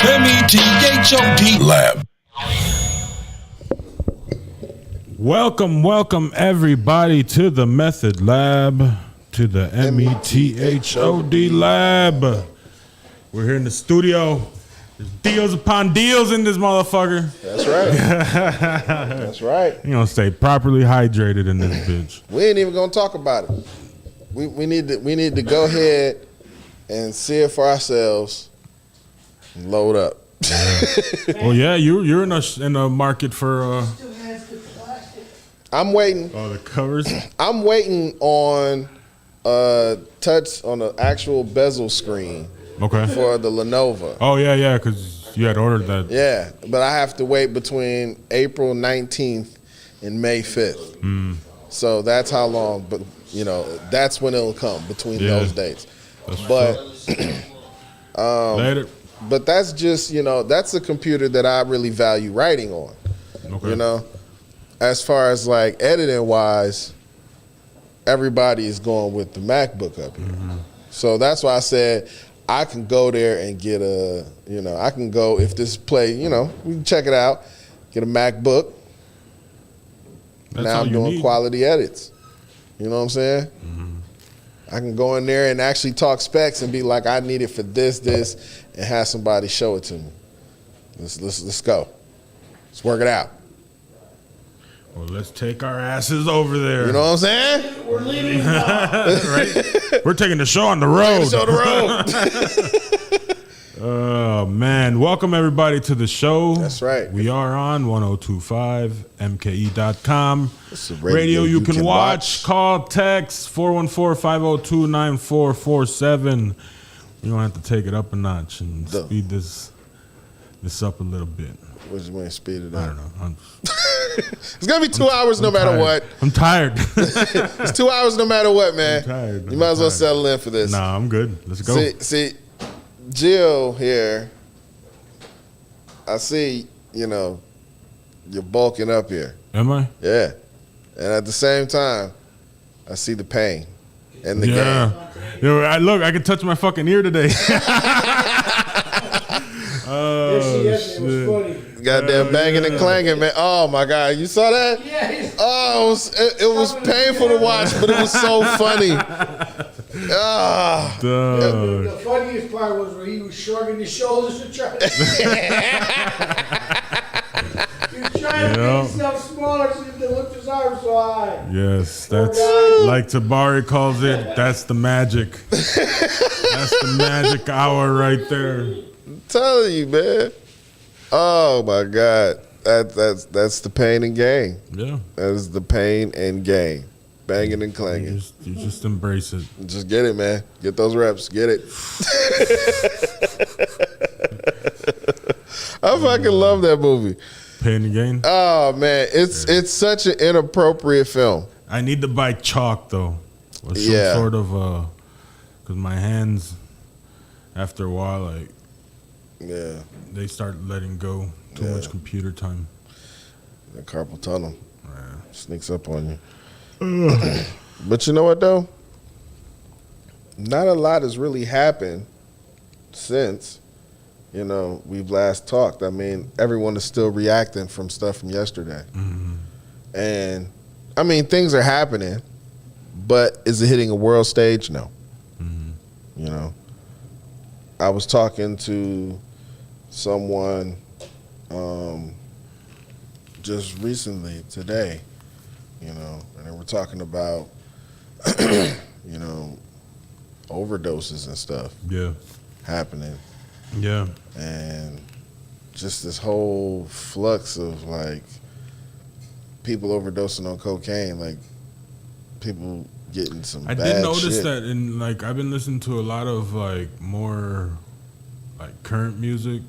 METHOD Lab. Welcome everybody to the Method Lab, to the METHOD Lab. We're here in the studio. There's deals upon deals in this motherfucker. That's right. That's right. You gonna stay properly hydrated in this bitch. We ain't even gonna talk about it. We need to go ahead and see it for ourselves. And load up. Well, yeah, you're in a market for. I'm waiting. Oh, the covers. I'm waiting on touch on the actual bezel screen. Okay. For the Lenovo. Oh yeah, because you had ordered that. Yeah, but I have to wait between April 19th and May 5th. So that's how long. But that's when it'll come between those dates. But later. But that's just that's a computer that I really value writing on. Okay. As far as like editing wise, everybody is going with the MacBook up here. Mm-hmm. So that's why I said I can go there and get I can go if this play, we can check it out, get a MacBook. Now I'm doing quality edits. You know what I'm saying? Mm-hmm. I can go in there and actually talk specs and be like, I need it for this, and have somebody show it to me. Let's go. Let's work it out. Well, let's take our asses over there. You know what I'm saying? We're leaving now. Right? We're taking the show on the road. Oh, man. Welcome, everybody, to the show. That's right. We are on 1025mke.com. It's a radio you can watch. Call, text, 414-502-9447. You're going to have to take it up a notch and speed this up a little bit. What do you mean, speed it up? I don't know. It's going to be 2 hours no matter what. I'm tired. It's 2 hours no matter what, man. I'm tired. You might as well settle in for this. Nah, I'm good. Let's go. See, Jill here, I see, you're bulking up here. Am I? Yeah. And at the same time, I see the pain and the game. Yo, I can touch my fucking ear today. Oh, It was funny. Goddamn banging and clanging, man. Oh, my God. You saw that? Yeah. Oh, it was painful to watch, but it was so funny. The funniest part was where he was shrugging his shoulders to try to... He was trying to make himself smaller so he could lift his arms so high. Yes, that's like Tabari calls it. That's the magic. That's the magic hour right there. I'm telling you, man. Oh my God, that's the pain and gain. Yeah, that is the pain and gain. Banging and clanging. You just embrace it. Just get it, man. Get those reps. Get it. I fucking love that movie. Pain and gain. Oh man, it's such an inappropriate film. I need to buy chalk though, or some sort of because my hands, after a while, they start letting go. Too much computer time. The carpal tunnel sneaks up on you. But you know what though? Not a lot has really happened since we've last talked. I mean, everyone is still reacting from stuff from yesterday. Mm-hmm. And I mean, things are happening, but is it hitting a world stage? No. Mm-hmm. I was talking to someone just recently today, and they were talking about overdoses and stuff happening. Yeah. And just this whole flux of like people overdosing on cocaine, like people getting some bad shit. I did notice that in I've been listening to a lot of more current music,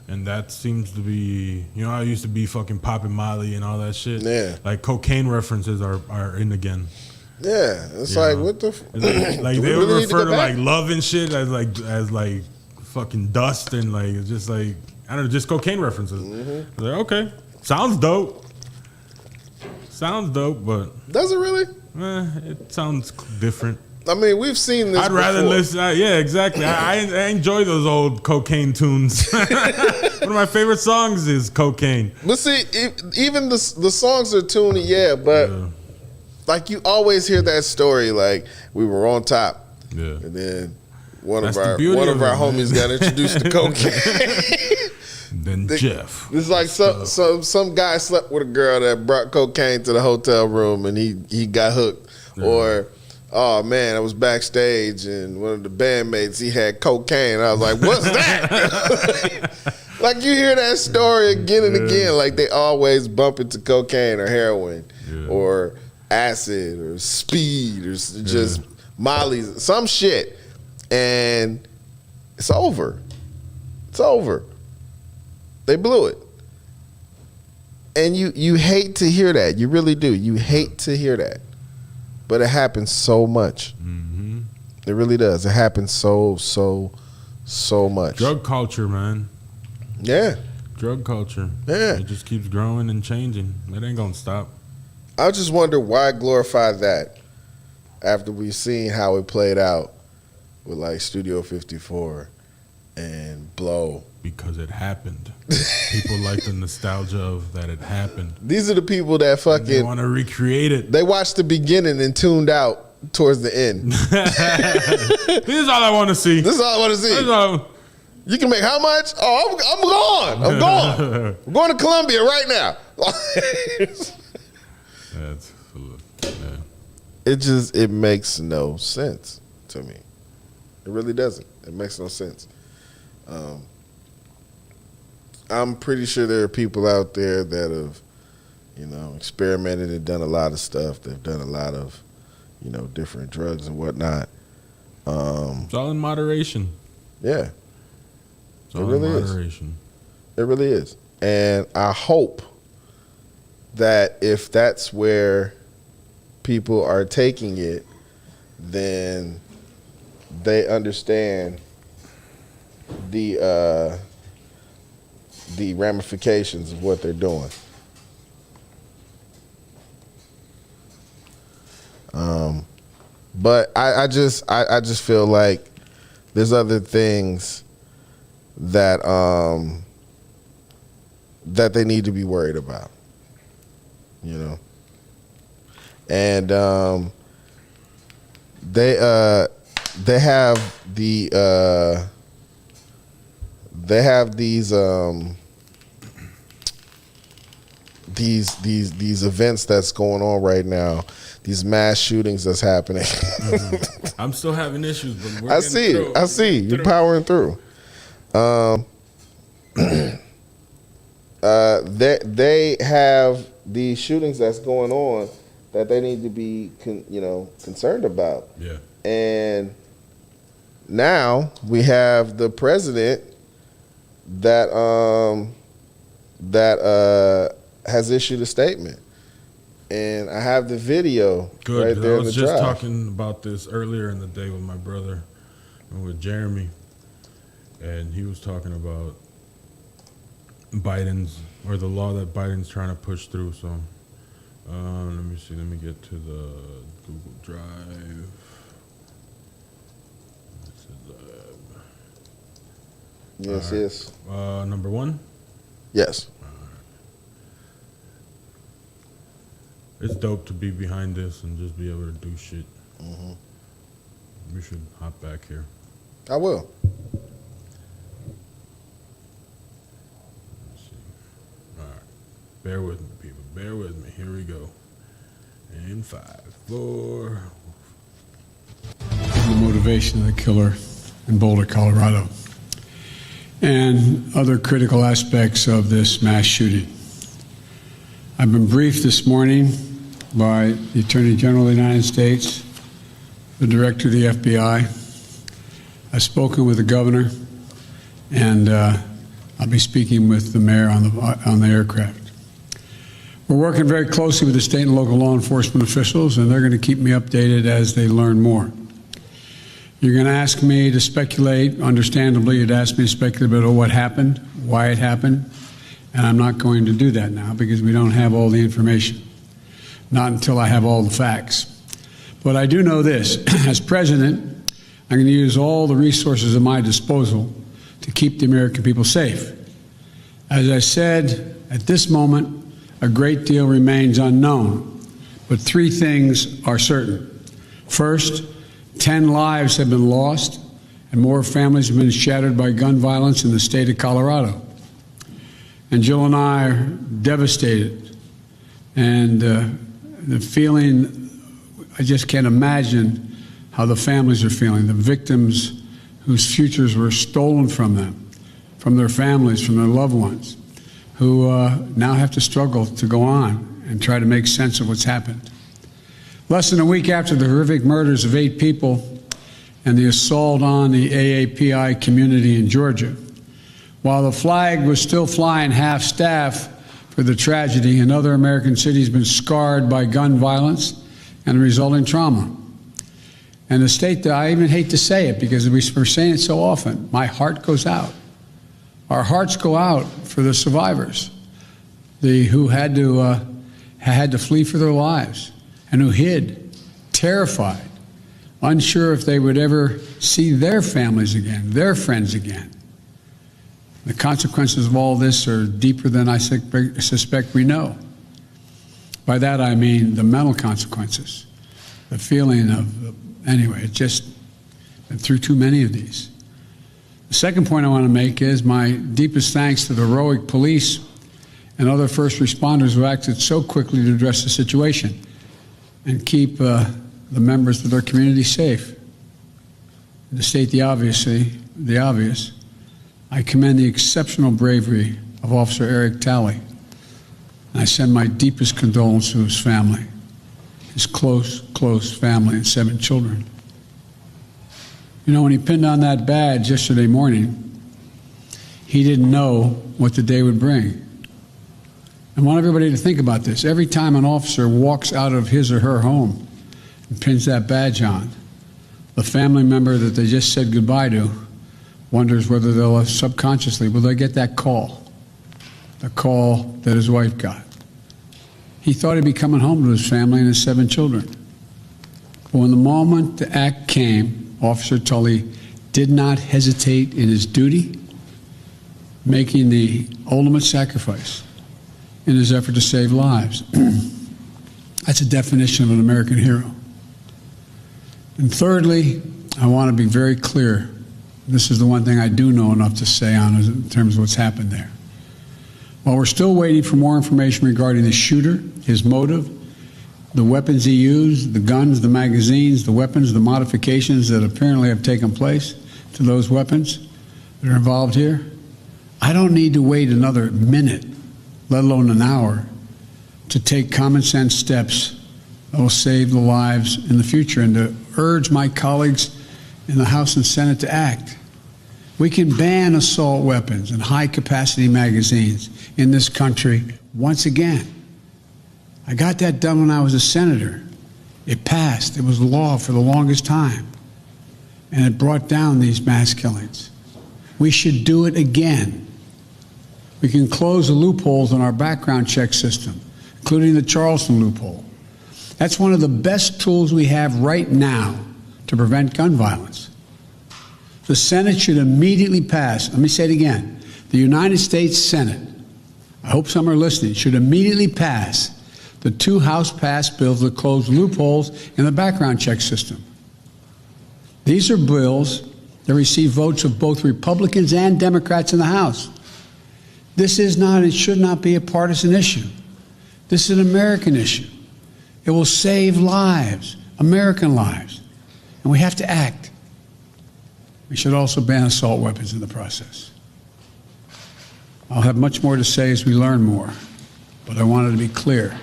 and that seems to be, I used to be fucking popping Molly and all that shit. Yeah. Like cocaine references are in again. Yeah, it's what the like they really refer to love and shit as fucking dust and it's just I don't know, just cocaine references. Mm-hmm. Okay, sounds dope, but does it really? It sounds different. I mean, we've seen this. I'd rather before. listen. Yeah, exactly. I enjoy those old cocaine tunes. One of my favorite songs is Cocaine. But see, even the songs are tuney, yeah. But like you always hear that story, like we were on top, and then one of our homies got introduced to cocaine. Then Jeff. It's like some guy slept with a girl that brought cocaine to the hotel room and he got hooked. Yeah. Or, oh man, I was backstage and one of the bandmates, he had cocaine. I was like, what's that? Like you hear that story again and again. Like they always bump into cocaine or heroin or acid or speed or just mollies, some shit. And it's over. It's over. They blew it. And you hate to hear that. You really do. You hate to hear that. But it happens so much. Mm-hmm. It really does. It happens so much. Drug culture, man. Yeah. Drug culture. Yeah. It just keeps growing and changing. It ain't going to stop. I just wonder why glorify that after we've seen how it played out with like Studio 54 and Blow. Because it happened. People like the nostalgia of that it happened. These are the people that fucking... They want to recreate it. They watched the beginning and tuned out towards the end. This is all I want to see. This is all I want to see. You can make how much? Oh, I'm gone. I'm going to Colombia right now. It makes no sense to me. It really doesn't. It makes no sense. I'm pretty sure there are people out there that have, experimented and done a lot of stuff. They've done a lot of, different drugs and whatnot. It's all in moderation. Yeah. It's all in moderation. It really is. And I hope that if that's where people are taking it, then they understand the ramifications of what they're doing. But I just feel like there's other things that that they need to be worried about, and they have these events that's going on right now, these mass shootings that's happening. Mm-hmm. I'm still having issues, but we're I see. You're powering through. They have these shootings that's going on that they need to be concerned about. Yeah. And now we have the president that has issued a statement, and I have the video right there. I was just talking about this earlier in the day with my brother and with Jeremy, and he was talking about Biden's, or the law that Biden's trying to push through. So let me see. Let me get to the Google Drive. Yes, right. Yes. Number one? Yes. It's dope to be behind this and just be able to do shit. Mm-hmm. We should hop back here. I will. Let's see. All right. Bear with me, people. Bear with me. Here we go. In 5, 4. The motivation of the killer in Boulder, Colorado, and other critical aspects of this mass shooting. I've been briefed this morning by the Attorney General of the United States, the Director of the FBI. I've spoken with the governor, and I'll be speaking with the mayor on the aircraft. We're working very closely with the state and local law enforcement officials, and they're going to keep me updated as they learn more. You're going to ask me to speculate. Understandably, you'd ask me to speculate about what happened, why it happened, and I'm not going to do that now because we don't have all the information. Not until I have all the facts. But I do know this. As president, I'm going to use all the resources at my disposal to keep the American people safe. As I said, at this moment, a great deal remains unknown, but 3 things are certain. First, 10 lives have been lost, and more families have been shattered by gun violence in the state of Colorado. And Jill and I are devastated, and the feeling, I just can't imagine how the families are feeling, the victims whose futures were stolen from them, from their families, from their loved ones, who now have to struggle to go on and try to make sense of what's happened. Less than a week after the horrific murders of 8 people and the assault on the AAPI community in Georgia, while the flag was still flying half-staff for the tragedy, another American city has been scarred by gun violence and the resulting trauma. And the state that I even hate to say it because we're saying it so often, my heart goes out. Our hearts go out for the survivors, who had to flee for their lives and who hid, terrified, unsure if they would ever see their families again, their friends again. The consequences of all this are deeper than I suspect we know. By that I mean the mental consequences, the feeling of, anyway, it just been through too many of these. The second point I want to make is my deepest thanks to the heroic police and other first responders who acted so quickly to address the situation and keep the members of their community safe. To state the obvious, I commend the exceptional bravery of Officer Eric Talley, and I send my deepest condolences to his family, his close family and 7 children. You know, when he pinned on that badge yesterday morning, he didn't know what the day would bring. I want everybody to think about this. Every time an officer walks out of his or her home and pins that badge on, the family member that they just said goodbye to wonders whether they'll subconsciously, will they get that call, the call that his wife got. He thought he'd be coming home to his family and his 7 children. But when the moment to act came, Officer Tully did not hesitate in his duty, making the ultimate sacrifice in his effort to save lives. That's a definition of an American hero. And thirdly, I want to be very clear. This is the one thing I do know enough to say on in terms of what's happened there. While we're still waiting for more information regarding the shooter, his motive, the weapons he used, the guns, the magazines, the weapons, the modifications that apparently have taken place to those weapons that are involved here, I don't need to wait another minute, let alone an hour, to take common sense steps that will save the lives in the future and to urge my colleagues in the House and Senate to act. We can ban assault weapons and high-capacity magazines in this country once again. I got that done when I was a senator. It passed. It was law for the longest time. And it brought down these mass killings. We should do it again. We can close the loopholes in our background check system, including the Charleston loophole. That's one of the best tools we have right now to prevent gun violence. The Senate should immediately pass, let me say it again, the United States Senate, I hope some are listening, should immediately pass the 2 House-passed bills that close loopholes in the background check system. These are bills that receive votes of both Republicans and Democrats in the House. This is not and should not be a partisan issue. This is an American issue. It will save lives, American lives, and we have to act. We should also ban assault weapons in the process. I'll have much more to say as we learn more, but I wanted to be clear.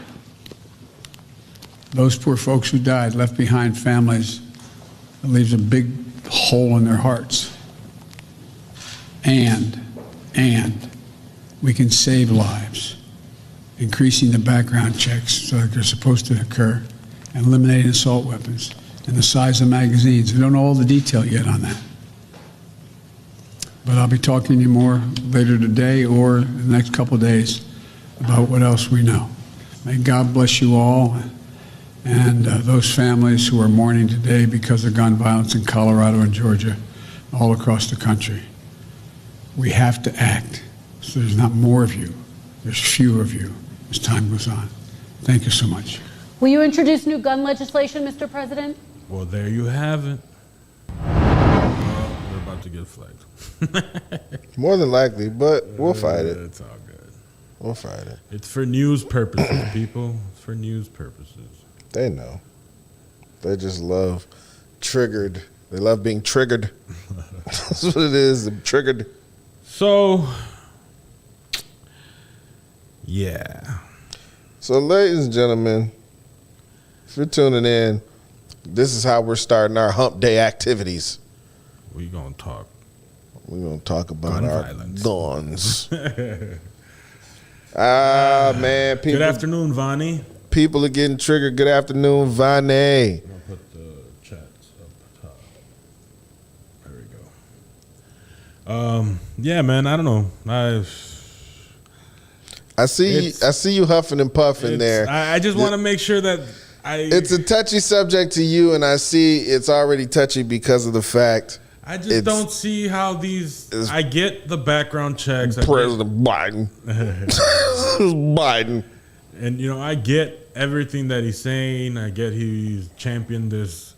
Those poor folks who died left behind families that leaves a big hole in their hearts. And we can save lives, increasing the background checks so that they're supposed to occur, and eliminating assault weapons and the size of magazines. We don't know all the detail yet on that. But I'll be talking to you more later today or in the next couple of days about what else we know. May God bless you all. and those families who are mourning today because of gun violence in Colorado and Georgia, all across the country. We have to act so there's not more of you, there's fewer of you as time goes on. Thank you so much. Will you introduce new gun legislation, Mr. President? Well, there you have it. We're about to get flagged. More than likely, but we'll fight it. It's all good. We'll fight it. It's for news purposes, people. It's for news purposes. They know. They just love triggered. They love being triggered. That's what it is. I'm triggered. So, yeah. So, ladies and gentlemen, if you're tuning in, this is how we're starting our hump day activities. We're going to talk. We're going to talk about Gun our violence. guns. Man. People, Good afternoon, Vonnie. people are getting triggered. Good afternoon, Vane. I'm going to put the chats up top. There we go. Yeah, man, I don't know. I see you huffing and puffing there. I just want to make sure that It's a touchy subject to you, and I see it's already touchy because of the fact I just don't see how these. I get the background checks. President Biden. Biden. And, you know, I get everything that he's saying. I get he's championed this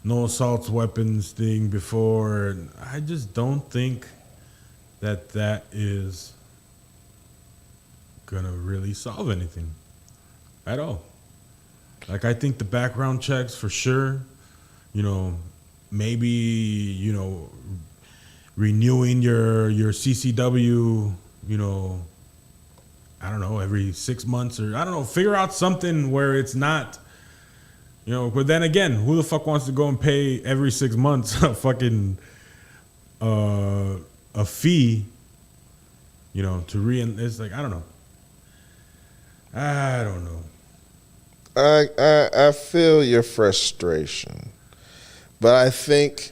no assault weapons thing before. And I just don't think that is going to really solve anything at all. Like, I think the background checks for sure, you know, maybe, you know, renewing your CCW, you know, I don't know, every 6 months or I don't know, figure out something where it's not, you know, but then again, who the fuck wants to go and pay every 6 months a fucking a fee, you know, it's like, I don't know. I don't know. I feel your frustration, but I think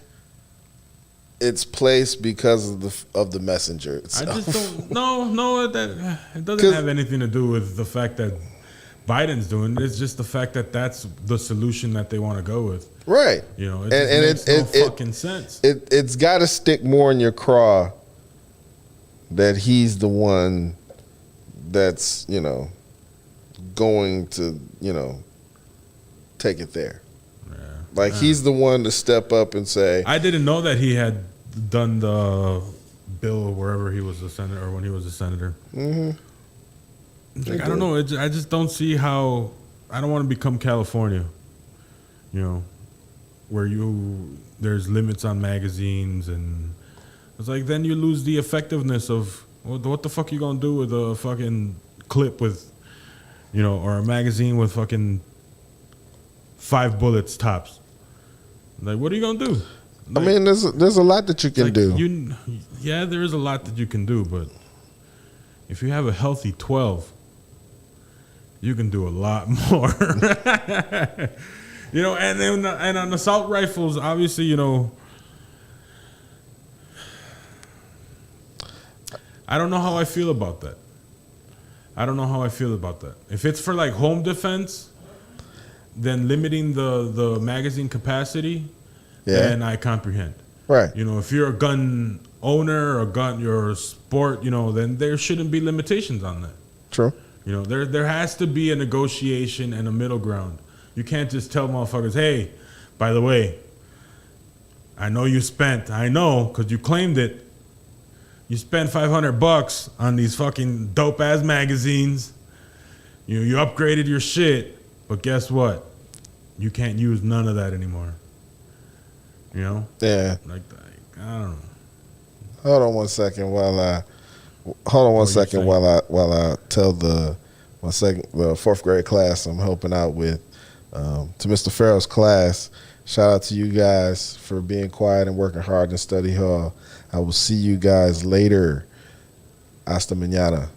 it's placed because of the messenger itself. I just don't. No, that it doesn't have anything to do with the fact that Biden's doing it. It's just the fact that that's the solution that they want to go with. Right. You know, it makes no fucking sense. It's got to stick more in your craw that he's the one that's, you know, going to, you know, take it there. Yeah. Like he's the one to step up and say. I didn't know that he had done the bill wherever he was a senator or when he was a senater. Mm-hmm. Like, I don't know. I just don't see how. I don't want to become California, you know, where there's limits on magazines, and it's like then you lose the effectiveness of what the fuck you gonna do with a fucking clip with, you know, or a magazine with fucking 5 bullets tops. Like, what are you gonna do? Like, I mean, there's a lot that you can do. Yeah, there is a lot that you can do, but if you have a healthy 12, you can do a lot more. You know, and on assault rifles, obviously, you know, I don't know how I feel about that. If it's for like home defense, then limiting the magazine capacity, then I comprehend. Right. You know, if you're a gun owner or you're a sport, you know, then there shouldn't be limitations on that. True. You know, there has to be a negotiation and a middle ground. You can't just tell motherfuckers, hey, by the way, I know because you claimed it. You spent $500 on these fucking dope ass magazines. You upgraded your shit, but guess what? You can't use none of that anymore. You know? Yeah. Like I don't know. Hold on one second while I tell the 4th grade class I'm helping out with, to Mr. Farrell's class. Shout out to you guys for being quiet and working hard in study hall. I will see you guys later. Hasta mañana.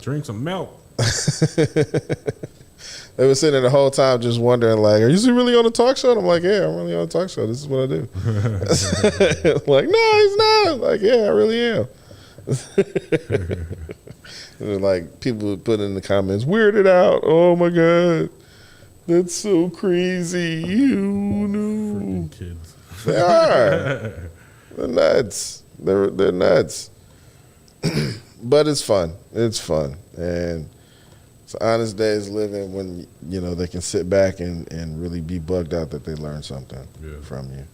Drink some milk. They were sitting there the whole time just wondering, like, are you really on a talk show? And I'm like, yeah, I'm really on a talk show. This is what I do. Like, no, he's not. I'm like, yeah, I really am. Like people would put in the comments, weirded out. Oh my God, that's so crazy. You knew. Kids. They are. They're nuts. They're nuts. But it's fun. It's fun. And it's honest days living when, you know, they can sit back and really be bugged out that they learned something from you.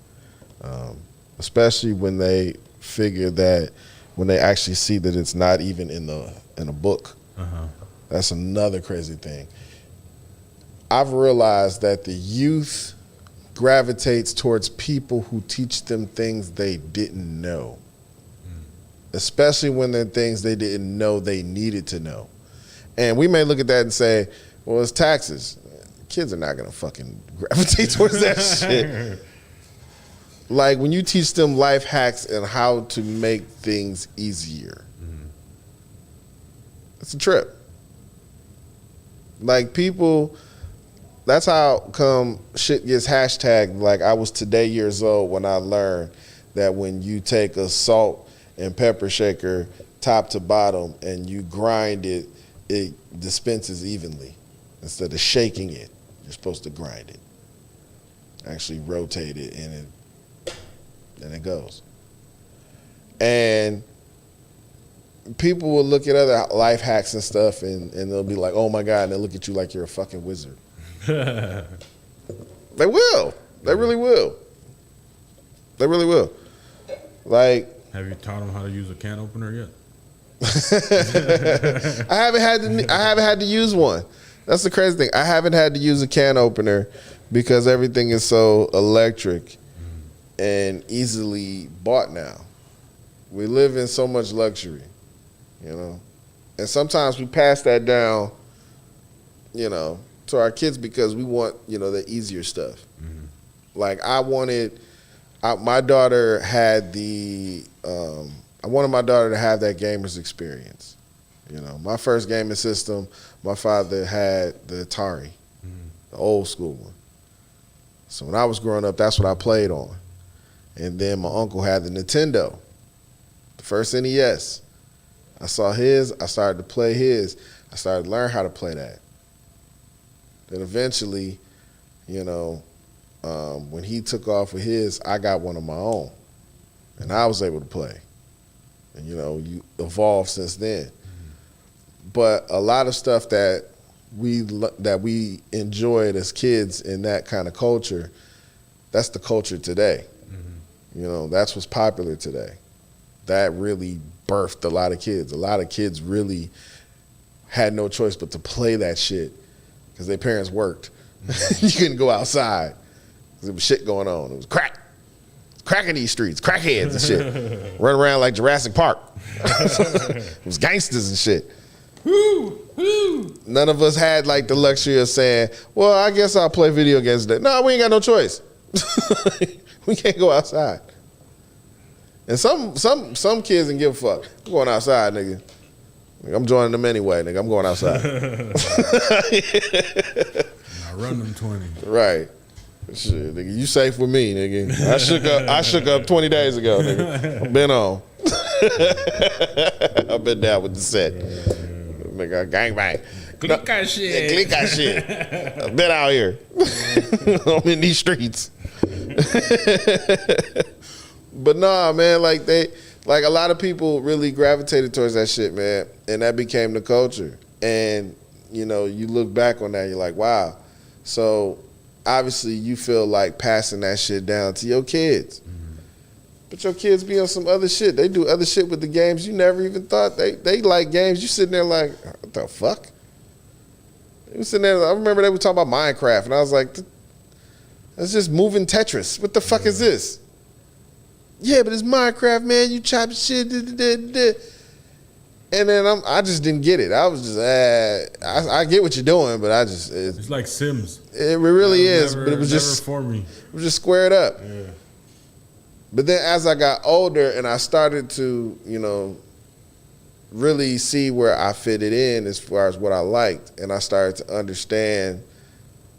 Especially when they figure that, when they actually see that it's not even in a book. That's another crazy thing. I've realized that the youth gravitates towards people who teach them things they didn't know, especially when they're things they didn't know they needed to know. And we may look at that and say, well, it's taxes. Kids are not going to fucking gravitate towards that shit. Like when you teach them life hacks and how to make things easier, it's a trip. Like people, that's how come shit gets hashtagged. Like I was today years old when I learned that when you take a salt and pepper shaker top to bottom and you grind it, it dispenses evenly. Instead of shaking it, you're supposed to grind it. Actually rotate it and it goes. And people will look at other life hacks and stuff and they'll be like, oh my God, and they'll look at you like you're a fucking wizard. They will. They really will. They really will. Like, have you taught them how to use a can opener yet? I haven't had to use one. That's the crazy thing. I haven't had to use a can opener because everything is so electric and easily bought now. We live in so much luxury, you know, and sometimes we pass that down, you know, to our kids because we want, you know, the easier stuff. Like my daughter had I wanted my daughter to have that gamer's experience. You know, my first gaming system, my father had the Atari, the old school one. So when I was growing up, that's what I played on. And then my uncle had the Nintendo, the first NES. I saw his, I started to play his. I started to learn how to play that. Then eventually, you know, when he took off with his, I got one of my own. And I was able to play. And, you know, you evolved since then. But a lot of stuff that we enjoyed as kids in that kind of culture, that's the culture today. You know, that's what's popular today. That really birthed a lot of kids. A lot of kids really had no choice but to play that shit because their parents worked. You couldn't go outside because there was shit going on. It was crack in these streets, crackheads and shit. Run around like Jurassic Park. It was gangsters and shit. None of us had like the luxury of saying, well, I guess I'll play video games today. No, we ain't got no choice. We can't go outside. And some kids didn't give a fuck. I'm going outside, nigga. I'm joining them anyway, nigga. I'm going outside. I run them 20. Right. Shit, nigga, you safe with me, nigga. I shook up 20 days ago, nigga. I've been on. I've been down with the set. Nigga, gangbang. Click that shit. Yeah, click that shit. I've been out here. I'm in these streets. But nah, man, like a lot of people really gravitated towards that shit, man. And that became the culture. And, you know, you look back on that, you're like, wow. So obviously you feel like passing that shit down to your kids. But your kids be on some other shit. They do other shit with the games you never even thought. They like games. You sitting there like, what the fuck? They was sitting there, I remember they were talking about Minecraft, and I was like, that's just moving Tetris. What the fuck is this? Yeah, but it's Minecraft, man. You chop shit. And then I just didn't get it. I was just, I get what you're doing, but it's like Sims. It really is, but it was just for me. It was just squared up. Yeah. But then as I got older and I started to, you know, really see where I fitted in as far as what I liked, and I started to understand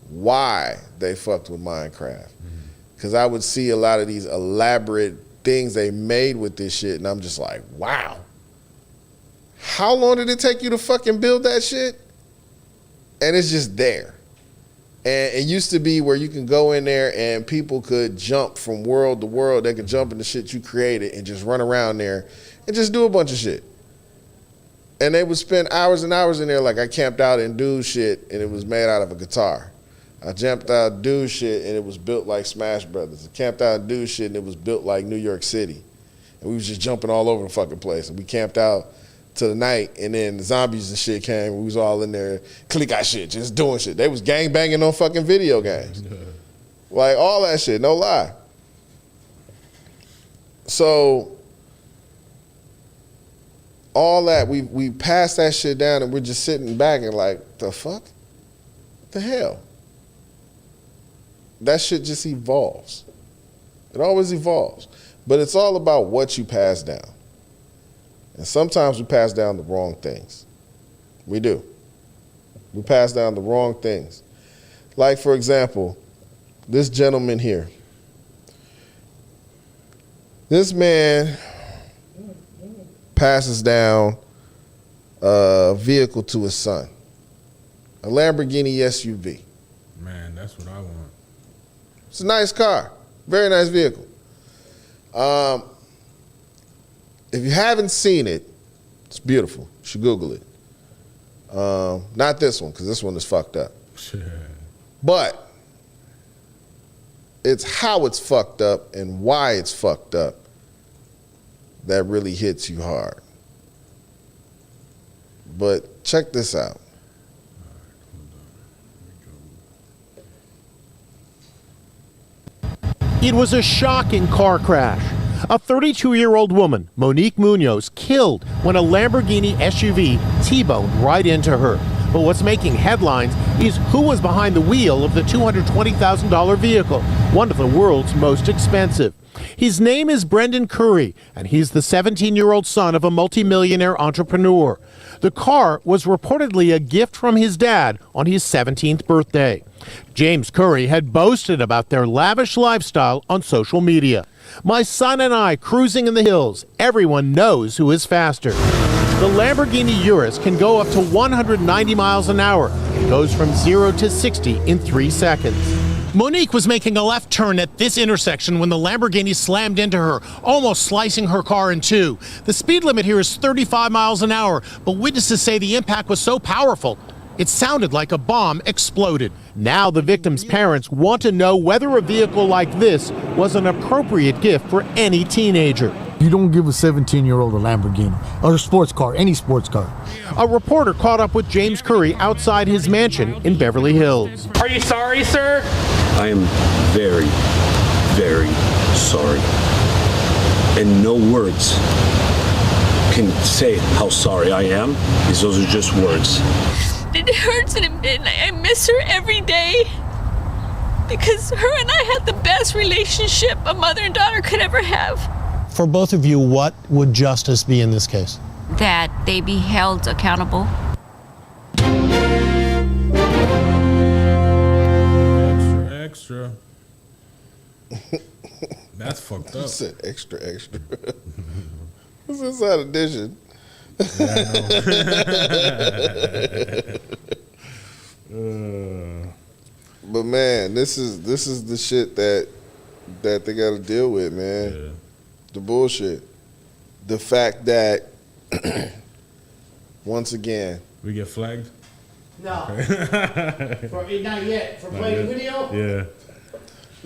why they fucked with Minecraft. Because I would see a lot of these elaborate things they made with this shit, and I'm just like, wow. how long did it take you to fucking build that shit? And it's just there. And it used to be where you can go in there and people could jump from world to world. They could jump in the shit you created and just run around there and just do a bunch of shit. And they would spend hours and hours in there. Like I camped out in dude shit and it was made out of a guitar. I jumped out dude shit and it was built like Smash Brothers. I camped out dude shit and it was built like New York City. And we was just jumping all over the fucking place. And we camped out to the night, and then the zombies and shit came. We was all in there, click out shit, just doing shit. They was gang banging on fucking video games. Like all that shit, no lie. So all that, we passed that shit down and we're just sitting back and like, the fuck? What the hell? That shit just evolves. It always evolves. But it's all about what you pass down. And sometimes we pass down the wrong things. We do. We pass down the wrong things. Like, for example, this gentleman here. This man passes down a vehicle to his son. A Lamborghini SUV. Man, that's what I want. It's a nice car. Very nice vehicle. If you haven't seen it, it's beautiful. You should Google it. Not this one, because this one is fucked up. But it's how it's fucked up and why it's fucked up that really hits you hard. But check this out. It was a shocking car crash. A 32-year-old woman, Monique Munoz, killed when a Lamborghini SUV T-boned right into her. But what's making headlines is who was behind the wheel of the $220,000 vehicle, one of the world's most expensive. His name is Brendan Curry, and he's the 17-year-old son of a multimillionaire entrepreneur. The car was reportedly a gift from his dad on his 17th birthday. James Curry had boasted about their lavish lifestyle on social media. My son and I cruising in the hills. Everyone knows who is faster. The Lamborghini Urus can go up to 190 miles an hour. It goes from 0 to 60 in 3 seconds. Monique was making a left turn at this intersection when the Lamborghini slammed into her, almost slicing her car in two. The speed limit here is 35 miles an hour, but witnesses say the impact was so powerful, it sounded like a bomb exploded. Now the victim's parents want to know whether a vehicle like this was an appropriate gift for any teenager. You don't give a 17-year-old a Lamborghini or a sports car, any sports car. A reporter caught up with James Curry outside his mansion in Beverly Hills. Are you sorry, sir? I am very, very sorry. And no words can say how sorry I am, because those are just words. It hurts and I miss her every day because her and I had the best relationship a mother and daughter could ever have. For both of you, what would justice be in this case? That they be held accountable. Extra. That's fucked up. You said extra. What's inside edition? Yeah, I know. But man, this is the shit that they got to deal with, man. Yeah. The bullshit. The fact that once again we get flagged. No. Not yet. For playing the video? Yeah.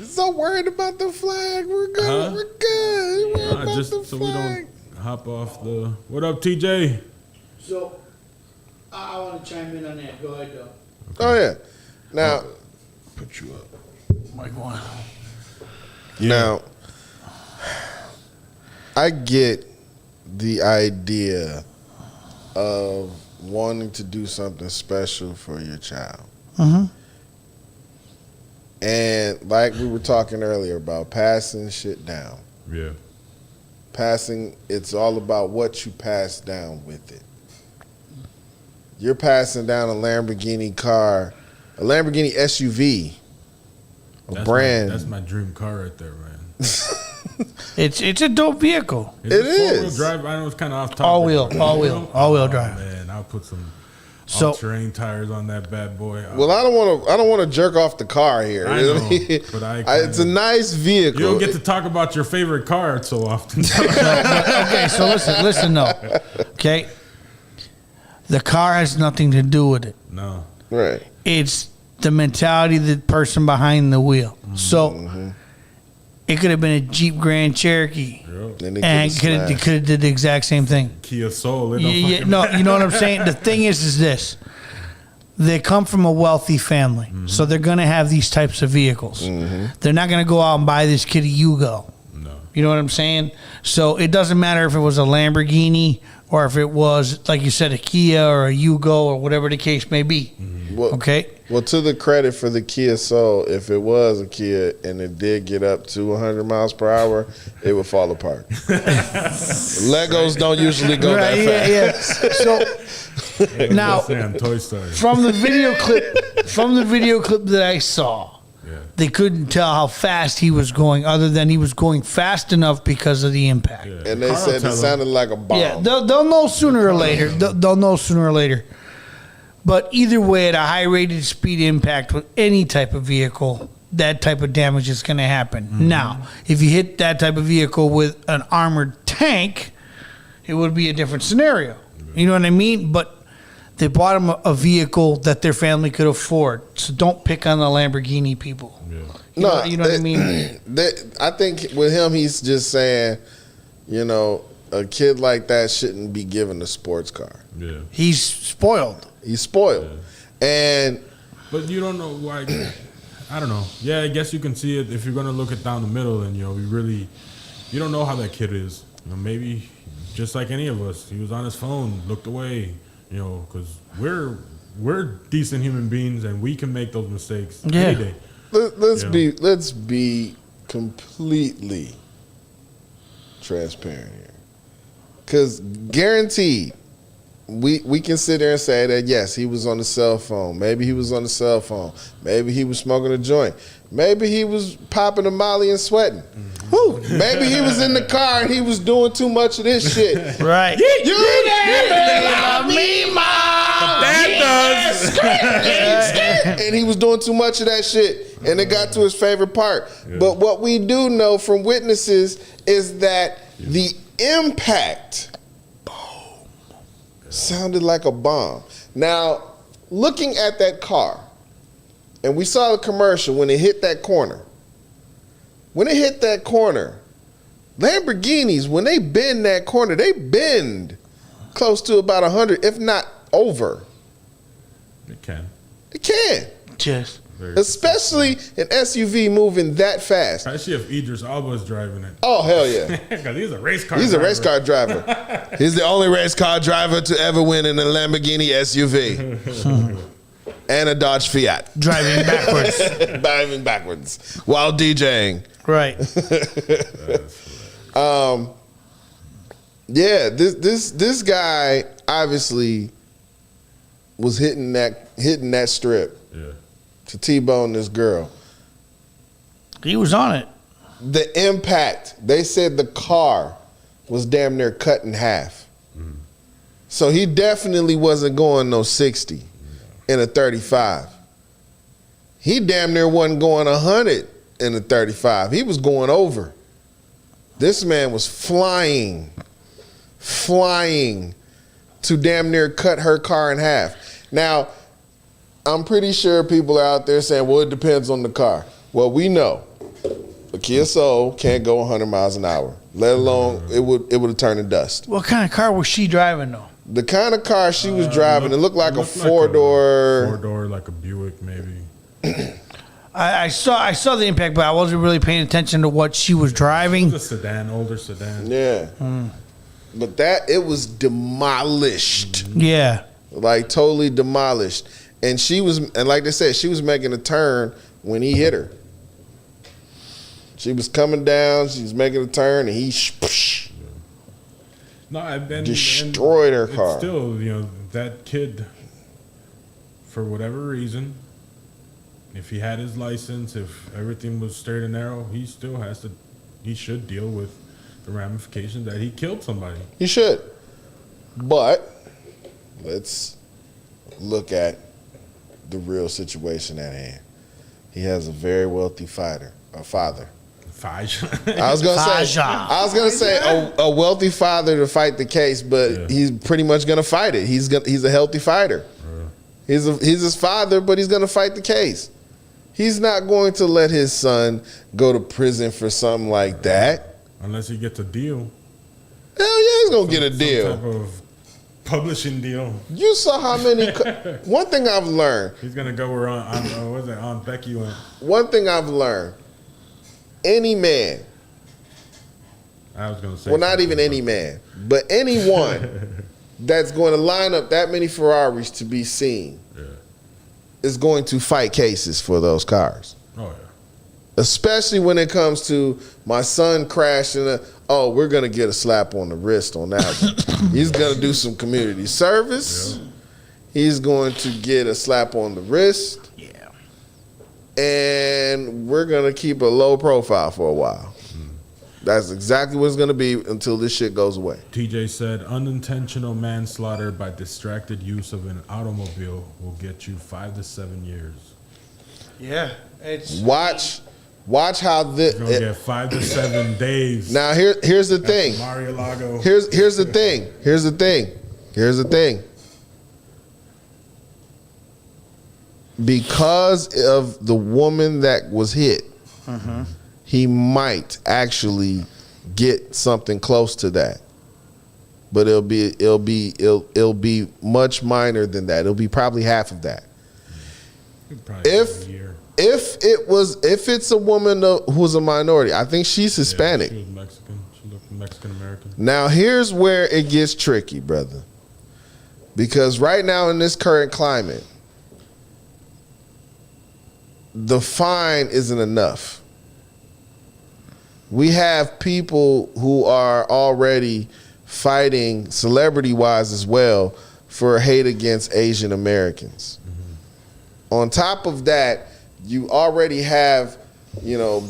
So worried about the flag. We're good. Huh? We're good. Worried about Just the so flag. we don't hop off the. What up, TJ? So, I want to chime in on that. Go ahead, though. Oh yeah. Now, put you up. Mike one. Yeah. Now, I get the idea of wanting to do something special for your child. Mm-hmm. And like we were talking earlier about passing shit down. Yeah. It's all about what you pass down with it. You're passing down a Lamborghini car, a Lamborghini SUV, brand. That's my dream car right there, man. It's a dope vehicle. It is. 4-wheel drive. I know it's kind of off topic. All wheel drive. Man, I'll put some So- all-terrain tires on that bad boy. Well, I don't want to jerk off the car here. I know, but it's a nice vehicle. You don't get to talk about your favorite car so often. Okay, so listen though. Okay, the car has nothing to do with it. No. Right. It's the mentality of the person behind the wheel. So it could have been a Jeep Grand Cherokee, And and it could have did the exact same thing. Kia Soul. It don't Yeah, fucking no, you know what I'm saying? The thing is this. They come from a wealthy family, so they're going to have these types of vehicles. They're not going to go out and buy this kid a Yugo. No. You know what I'm saying? So it doesn't matter if it was a Lamborghini or if it was, like you said, a Kia or a Yugo or whatever the case may be. Well, Okay? Well, to the credit for the Kia Soul, if it was a Kia and it did get up to 100 miles per hour, it would fall apart. Legos don't usually go that fast. Yeah. So now, Toy Story. from the video clip that I saw, they couldn't tell how fast he was going, other than he was going fast enough because of the impact. Yeah. And they said it sounded like a bomb. Yeah, they'll know sooner or later. They'll know sooner or later. But either way, at a high rated speed impact with any type of vehicle, that type of damage is going to happen. Now, if you hit that type of vehicle with an armored tank, it would be a different scenario. You know what I mean? But they bought him a vehicle that their family could afford. So don't pick on the Lamborghini people. Yeah. You know what I mean? I think with him, he's just saying, you know, a kid like that shouldn't be given a sports car. Yeah. He's spoiled. He's spoiled. And But you don't know why. I don't know. Yeah, I guess you can see it if you're gonna look it down the middle, and you don't know how that kid is. You know, maybe just like any of us, he was on his phone, looked away. You know, because we're decent human beings, and we can make those mistakes any day. let's be completely transparent here, because guaranteed. We can sit there and say that, yes, he was on the cell phone. Maybe he was on the cell phone. Maybe he was smoking a joint. Maybe he was popping a Molly and sweating. Maybe he was in the car and he was doing too much of this shit. Right. You never love me, Mom. That does. And he was doing too much of that shit. And it got to his favorite part. Yeah. But what we do know from witnesses is that the impact sounded like a bomb. Now, looking at that car, and we saw the commercial when it hit that corner. When it hit that corner, Lamborghinis, when they bend that corner, they bend close to about 100, if not over. It can. It can. Just. Especially an SUV moving that fast. Especially if Idris Elba's driving it. Oh, hell yeah. Because he's a race car He's driver. a race car driver. He's the only race car driver to ever win in a Lamborghini SUV. And a Dodge Fiat. Driving backwards. Driving backwards while DJing. Right. Yeah, this guy obviously was hitting that strip to T-bone this girl. He was on it. The impact, they said the car was damn near cut in half. So he definitely wasn't going no 60 in a 35. He damn near wasn't going 100 in a 35. He was going over. This man was flying to damn near cut her car in half. Now, I'm pretty sure people are out there saying, well, it depends on the car. Well, we know a Kia Soul can't go 100 miles an hour, let alone it would have turned to dust. What kind of car was she driving, though? The kind of car she was driving, it looked like a four-door. Four-door, like a Buick, maybe. I saw the impact, but I wasn't really paying attention to what she was driving. It was a sedan, older sedan. Yeah. But it was demolished. Yeah. Like totally demolished. And like they said, she was making a turn when he hit her. She was coming down, she was making a turn, and he destroyed her car. Still, that kid, for whatever reason, if he had his license, if everything was straight and narrow, he still has to he should deal with the ramifications that he killed somebody. He should. But let's look at the real situation at hand. He has a very wealthy father. I was gonna say a wealthy father to fight the case, but he's pretty much gonna fight it. He's a healthy fighter. He's his father, but he's gonna fight the case. He's not going to let his son go to prison for something like that. Unless he gets a deal. Hell yeah, he's gonna get a deal. Some type of publishing deal. You saw how many. One thing I've learned. He's gonna go where Aunt Becky went. One thing I've learned. Any man. I was gonna say. Well, not even any man, but anyone that's going to line up that many Ferraris to be seen is going to fight cases for those cars. Oh yeah. Especially when it comes to my son crashing. We're gonna get a slap on the wrist on that one. He's gonna do some community service. Yeah. He's going to get a slap on the wrist. Yeah. And we're gonna keep a low profile for a while. That's exactly what it's gonna be until this shit goes away. TJ said unintentional manslaughter by distracted use of an automobile will get you 5 to 7 years. Yeah. Watch how this. You're gonna get 5 to 7 days. Now here's the thing. Mar-a-Lago. Here's the thing. Here's the thing. Because of the woman that was hit, he might actually get something close to that. But it'll be much minor than that. It'll be probably half of that. If it's a woman who's a minority, I think she's Hispanic. She was Mexican. She looked Mexican American. Now here's where it gets tricky, brother. Because right now in this current climate, the fine isn't enough. We have people who are already fighting celebrity-wise as well for hate against Asian Americans. On top of that, you already have,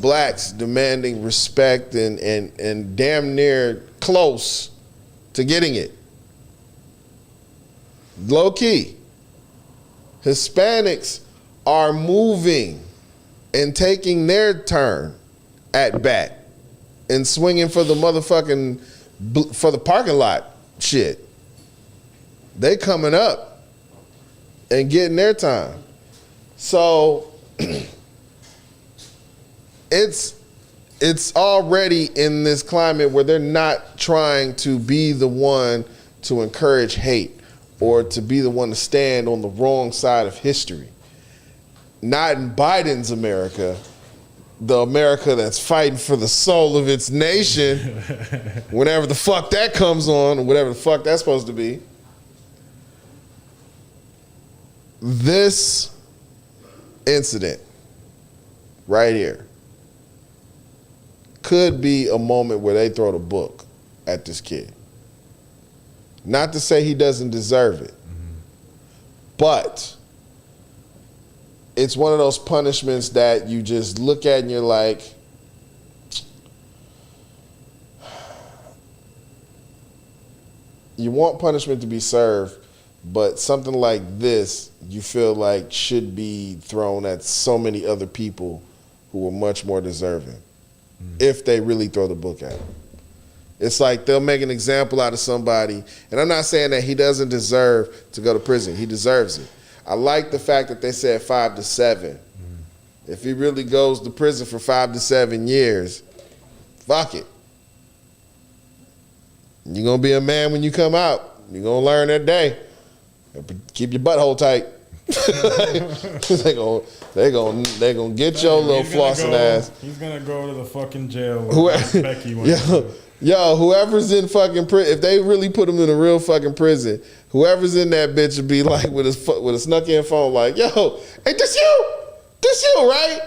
blacks demanding respect and damn near close to getting it. Low key. Hispanics are moving and taking their turn at bat and swinging for the for the parking lot shit. They coming up and getting their time. So it's already in this climate where they're not trying to be the one to encourage hate or to be the one to stand on the wrong side of history. Not in Biden's America, the America that's fighting for the soul of its nation, whenever the fuck that comes on, or whatever the fuck that's supposed to be. This incident right here could be a moment where they throw the book at this kid. Not to say he doesn't deserve it, but it's one of those punishments that you just look at and you're like, you want punishment to be served, but something like this, you feel like should be thrown at so many other people who are much more deserving, if they really throw the book at him. It's like they'll make an example out of somebody, and I'm not saying that he doesn't deserve to go to prison. He deserves it. I like the fact that they said 5 to 7. If he really goes to prison for 5 to 7 years, fuck it. You're going to be a man when you come out. You're going to learn that day. Keep your butthole tight. They gonna get your little flossing ass. He's gonna go to the fucking jail where Becky went. Whoever's in fucking prison, if they really put him in a real fucking prison, whoever's in that bitch would be like with a snuck in phone, like, yo, hey, this you, right?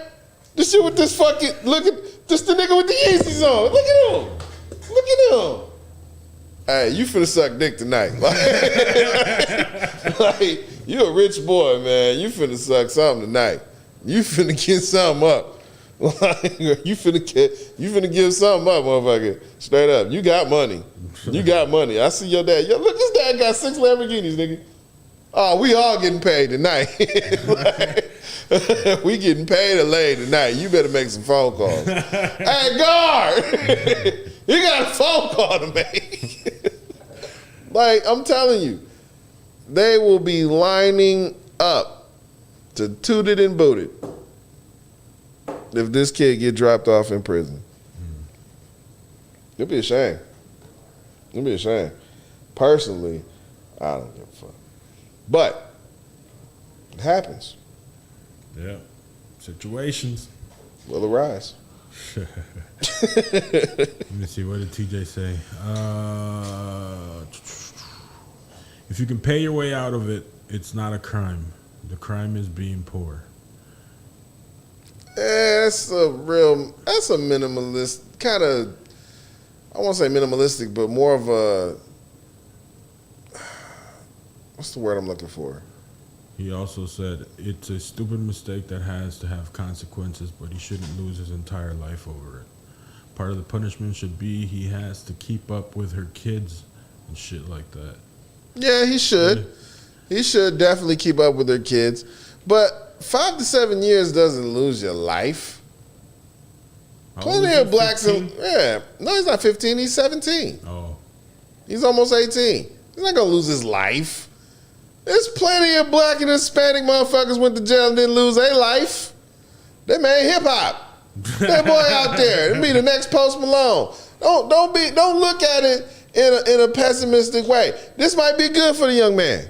This you with this fucking, look at this the nigga with the Yeezys on. Look at him. Hey, you finna suck dick tonight. Like, you a rich boy, man. You finna suck something tonight. You finna get something up. Like, you finna give something up, motherfucker. Straight up. You got money. You got money. I see your dad. Yo, look, this dad got 6 Lamborghinis, nigga. Oh, we all getting paid tonight. Like, we getting paid or laid tonight. You better make some phone calls. Hey, guard! You got a phone call to make. Like, I'm telling you, they will be lining up to toot it and boot it if this kid get dropped off in prison. It'll be a shame. It'll be a shame. Personally, I don't give a fuck. But it happens. Yeah. Situations will arise. Let me see. What did TJ say? If you can pay your way out of it, it's not a crime. The crime is being poor. That's a minimalist kind of, I won't say minimalistic, but more of a, what's the word I'm looking for? He also said it's a stupid mistake that has to have consequences, but he shouldn't lose his entire life over it. Part of the punishment should be he has to keep up with her kids and shit like that. Yeah, he should. Yeah. He should definitely keep up with her kids. But 5 to 7 years doesn't lose your life. Plenty of blacks. Yeah. No, he's not 15. He's 17. Oh. He's almost 18. He's not going to lose his life. There's plenty of black and Hispanic motherfuckers went to jail and didn't lose their life. They made hip hop. That boy out there, be the next Post Malone. Don't look at it in a pessimistic way. This might be good for the young man.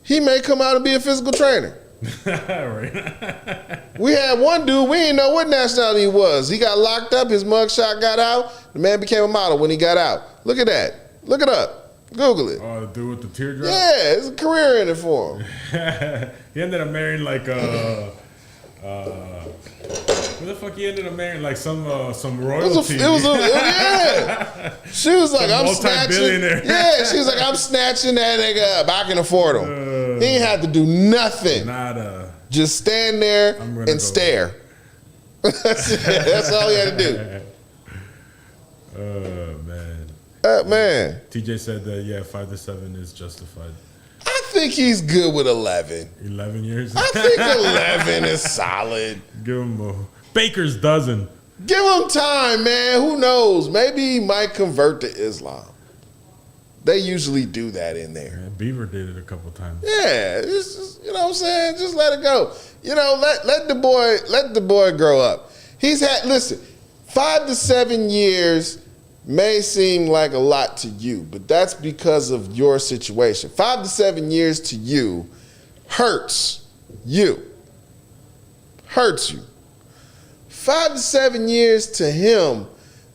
He may come out and be a physical trainer. We had one dude, we didn't know what nationality he was. He got locked up, his mugshot got out. The man became a model when he got out. Look at that. Look it up. Google it. Oh, the dude with the teardrop? Yeah, there's a career in it for him. He ended up marrying like who the fuck he ended up marrying? Like some royalty. Yeah. She was like, I'm snatching. Yeah, she was like, I'm snatching that nigga up. I can afford him. He ain't have to do nothing. Nada. Just stand there and stare. That's all he had to do. Man. TJ said that, 5 to 7 is justified. I think he's good with 11. 11 years? I think 11 is solid. Give him a baker's dozen. Give him time, man. Who knows? Maybe he might convert to Islam. They usually do that in there. Yeah, Beaver did it a couple times. Yeah, just, you know what I'm saying? Just let it go. You know, let the boy grow up. Listen, 5 to 7 years may seem like a lot to you, but that's because of your situation. 5 to 7 years to you hurts you. Hurts you. 5 to 7 years to him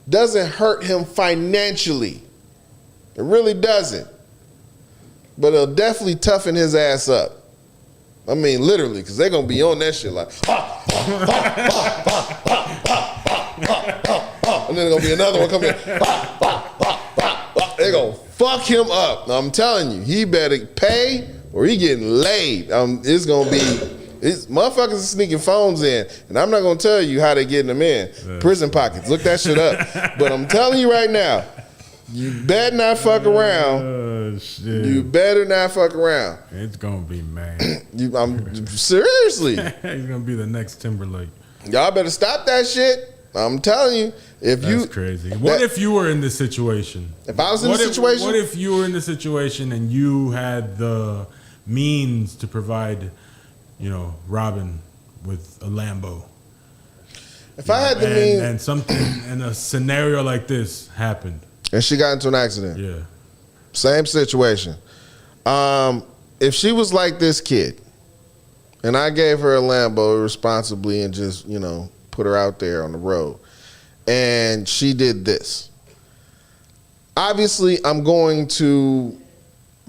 doesn't hurt him financially. It really doesn't. But it'll definitely toughen his ass up. I mean, literally, because they're going to be on that shit like, and then there's going to be another one coming in. They're going to fuck him up. Now, I'm telling you, he better pay or he getting laid. It's going to be, motherfuckers are sneaking phones in, and I'm not going to tell you how they getting them in. Prison pockets. Look that shit up. But I'm telling you right now, you better not fuck around. Shit. You better not fuck around. It's going to be mad. Seriously. He's going to be the next Timberlake. Y'all better stop that shit. I'm telling you. That's crazy. What if you were in this situation? If I was in this situation? What if you were in this situation and you had the means to provide, Robin with a Lambo? If I had the means. And something, and a scenario like this happened. And she got into an accident. Yeah. Same situation. If she was like this kid, and I gave her a Lambo irresponsibly and just, put her out there on the road, and she did this, obviously I'm going to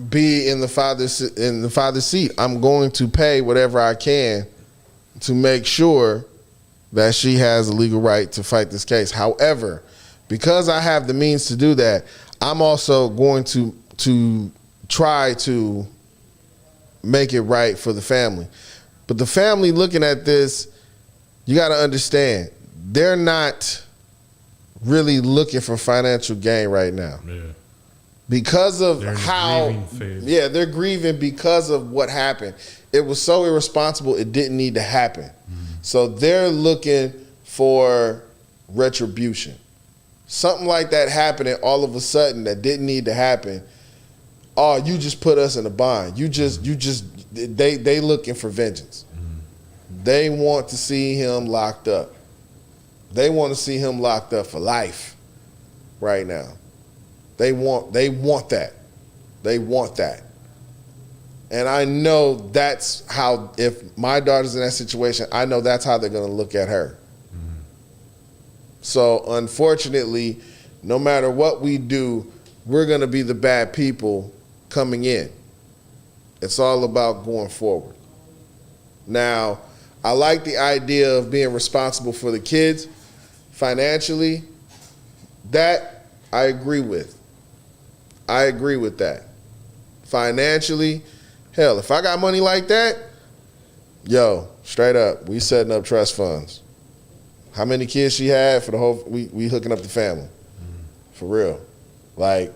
be in the father's seat. I'm going to pay whatever I can to make sure that she has a legal right to fight this case. However, because I have the means to do that, I'm also going to try to make it right for the family. But the family looking at this, you got to understand, they're not really looking for financial gain right now. Yeah. Because of They're in the how, grieving phase. yeah, they're grieving because of what happened. It was so irresponsible, it didn't need to happen. So they're looking for retribution. Something like that happening all of a sudden that didn't need to happen. Oh, you just put us in a bind. They looking for vengeance. They want to see him locked up. They want to see him locked up for life right now. They want that. They want that. And I know that's how, if my daughter's in that situation, I know that's how they're going to look at her. So unfortunately, no matter what we do, we're going to be the bad people coming in. It's all about going forward. Now, I like the idea of being responsible for the kids financially. That I agree with. I agree with that. Financially, hell, if I got money like that, yo, straight up, we setting up trust funds. How many kids she had for the whole, we hooking up the family. For real. Like,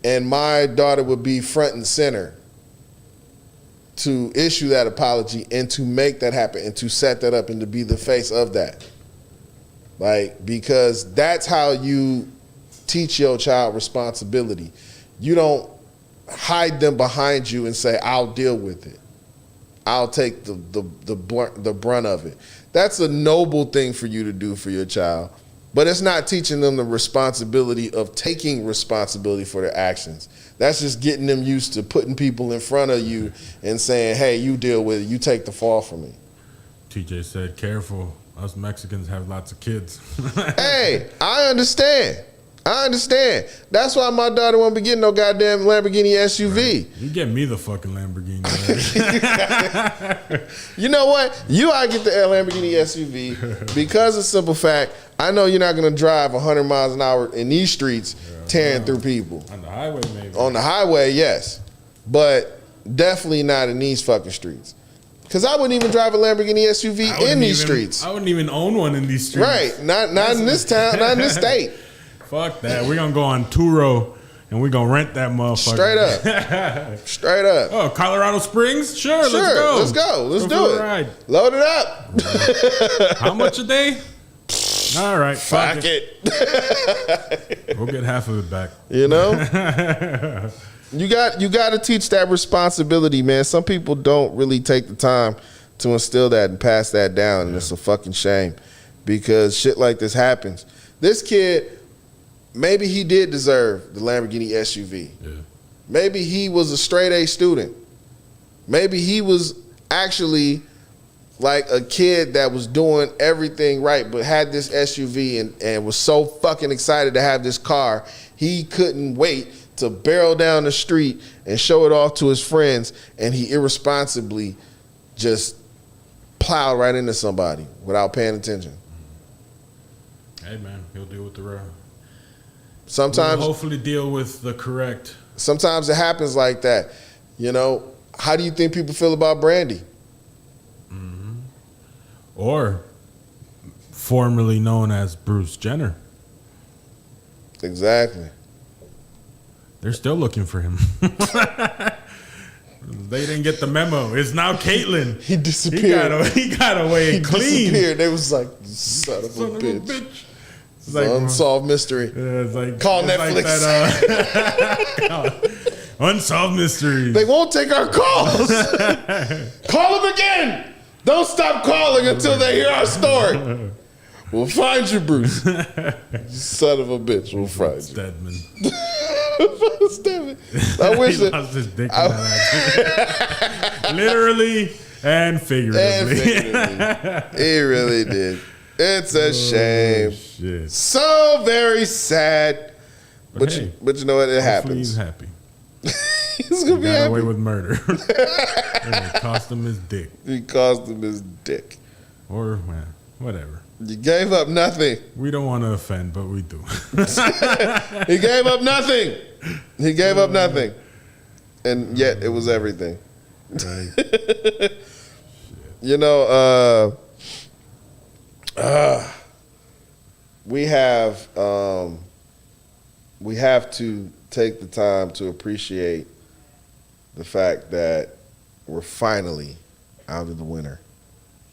and my daughter would be front and center to issue that apology and to make that happen and to set that up and to be the face of that. Like, because that's how you teach your child responsibility. You don't hide them behind you and say, I'll deal with it. I'll take the brunt of it. That's a noble thing for you to do for your child, but it's not teaching them the responsibility of taking responsibility for their actions. That's just getting them used to putting people in front of you and saying, hey, you deal with it. You take the fall from me. TJ said, careful. Us Mexicans have lots of kids. Hey, I understand. That's why my daughter won't be getting no goddamn Lamborghini SUV. Right. You get me the fucking Lamborghini. You know what? You ought to get the Lamborghini SUV because of the simple fact, I know you're not going to drive 100 miles an hour in these streets tearing through people. On the highway, maybe. On the highway, yes. But definitely not in these fucking streets. Because I wouldn't even drive a Lamborghini SUV in these streets. I wouldn't even own one in these streets. Right. Not in this town, not in this state. Fuck that. We're going to go on Turo and we're going to rent that motherfucker. Straight up. Oh, Colorado Springs? Sure, let's go. Let's do it. Ride. Load it up. How much a day? All right. Fuck it. We'll get half of it back. You know? You got to teach that responsibility, man. Some people don't really take the time to instill that and pass that down, and it's a fucking shame because shit like this happens. This kid, maybe he did deserve the Lamborghini SUV. Yeah. Maybe he was a straight A student. Maybe he was actually like a kid that was doing everything right but had this SUV and was so fucking excited to have this car, he couldn't wait to barrel down the street and show it off to his friends, and he irresponsibly just plowed right into somebody without paying attention. Hey man, he'll deal with the road. Sometimes we'll hopefully deal with the correct. Sometimes it happens like that. You know, how do you think people feel about Brandy? Mm-hmm. Or formerly known as Bruce Jenner. Exactly. They're still looking for him. They didn't get the memo. It's now Caitlyn. He disappeared. He got away clean. He disappeared. They was like, son of a bitch. It's like unsolved mystery. Yeah, it's like, call Netflix. Like unsolved mysteries. They won't take our calls. Call them again. Don't stop calling until they hear our story. We'll find you, Bruce. Son of a bitch. We'll find you. Stedman. Stedman. I wish he lost his dick in that literally and figuratively. He really did. It's a shame. Shit. So very sad. But you know what? It happens. He's happy. He's gonna be happy. Got away with murder. It cost him his dick. He cost him his dick. Or man, whatever. You gave up nothing. We don't want to offend, but we do. He gave up nothing. He gave up nothing. And yet it was everything. Right. You know, We have to take the time to appreciate the fact that we're finally out of the winter.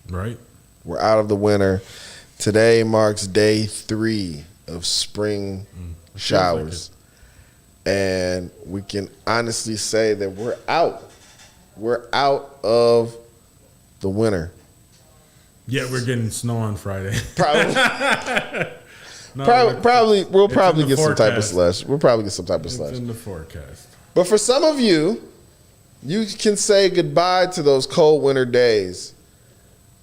Right. We're out of the winter. Today marks day 3 of spring showers. And we can honestly say that we're out. We're out of the winter. Yeah, we're getting snow on Friday. Probably. We'll probably get some type of slush. We'll probably get some type of slush. It's in the forecast. But for some of you, you can say goodbye to those cold winter days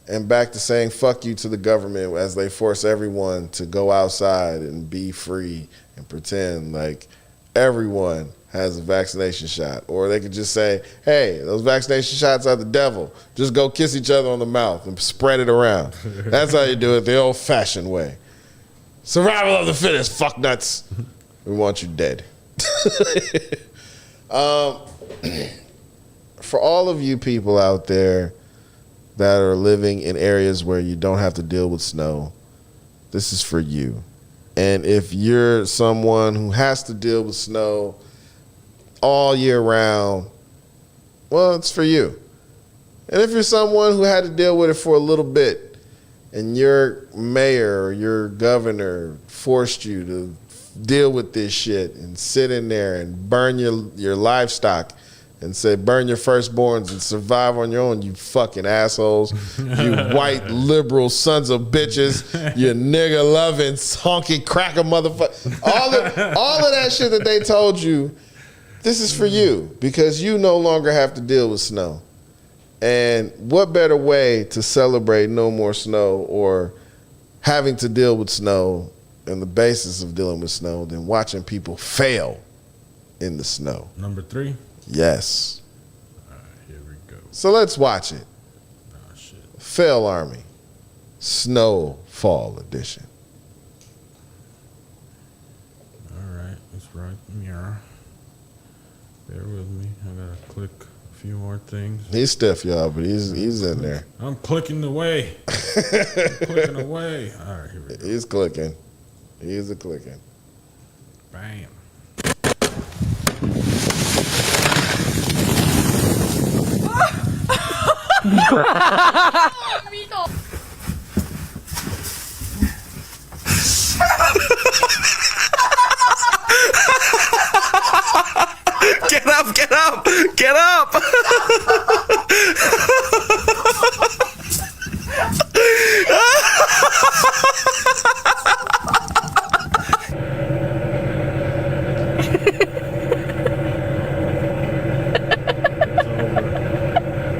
and back to saying fuck you to the government as they force everyone to go outside and be free and pretend like everyone has a vaccination shot. Or they could just say, hey, those vaccination shots are the devil. Just go kiss each other on the mouth and spread it around. That's how you do it the old-fashioned way. Survival of the fittest, fuck nuts. We want you dead. For all of you people out there that are living in areas where you don't have to deal with snow, this is for you. And if you're someone who has to deal with snow all year round, well, it's for you. And if you're someone who had to deal with it for a little bit and your mayor or your governor forced you to deal with this shit and sit in there and burn your livestock and say burn your firstborns and survive on your own, you fucking assholes, you white liberal sons of bitches, you nigga loving honky cracker motherfucker, all of that shit that they told you, this is for you because you no longer have to deal with snow. And what better way to celebrate no more snow or having to deal with snow and the basis of dealing with snow than watching people fail in the snow. Number 3? Yes. All right, here we go. So let's watch it. Oh, shit. Fail Army, Snowfall Edition. All right, let's right here. Bear with me. I gotta click a few more things. He's stiff, y'all, but he's in there. I'm clicking away. Clicking away. All right, here we go. He's clicking. He's a clicking. Bam. Get up, get up, get up.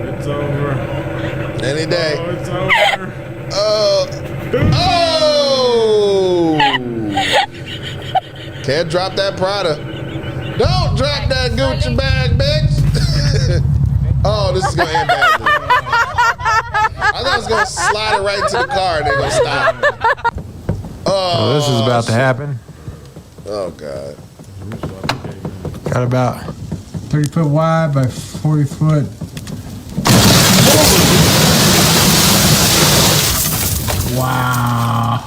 It's over. Any day. Oh, it's over. Oh. Can't drop that Prada. Don't drop that Gucci bag, bitch. Oh, this is going to end badly. I thought it was going to slide it right into the car and they're going to stop. Oh, this is about to happen. Oh, God. Got about 30 foot wide by 40 foot. Wow.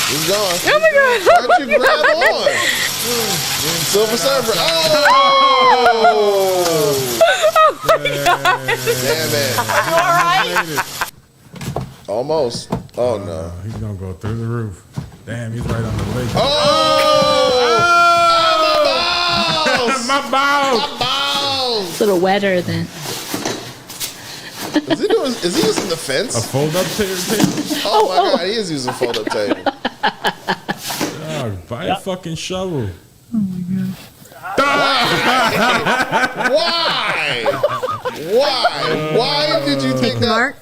He's gone. Oh my God. Why'd you grab on? Silver Surfer. Oh! Damn it. All right. Almost. Oh, no. He's gonna go through the roof. Damn, he's right on the lake. Oh! My balls! My balls! A little wetter than. Is he using the fence? A fold-up table? Oh, my God, he is using a fold-up table. Dog, buy a fucking shovel. Why? Why did you think that? Mark,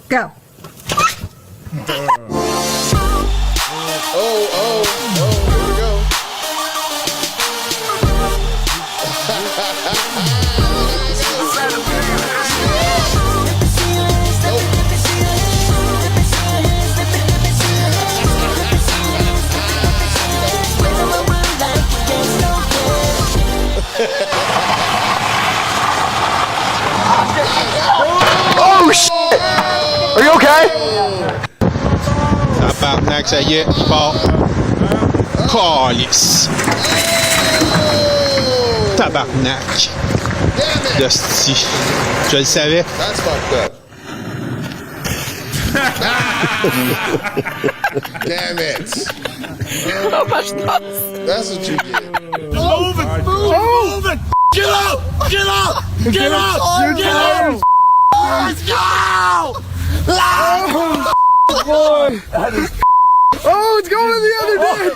go. Oh, here we go. Are you okay? Tabarnak, ça y est, il part. Calice. Tabarnak. D'hostie. Je le savais. That's fucked up. Damn it. That's what you get. Move it! Move it! Get up! Get up! Get up! Get up! Let's go! Boy! Oh, it's going the other day!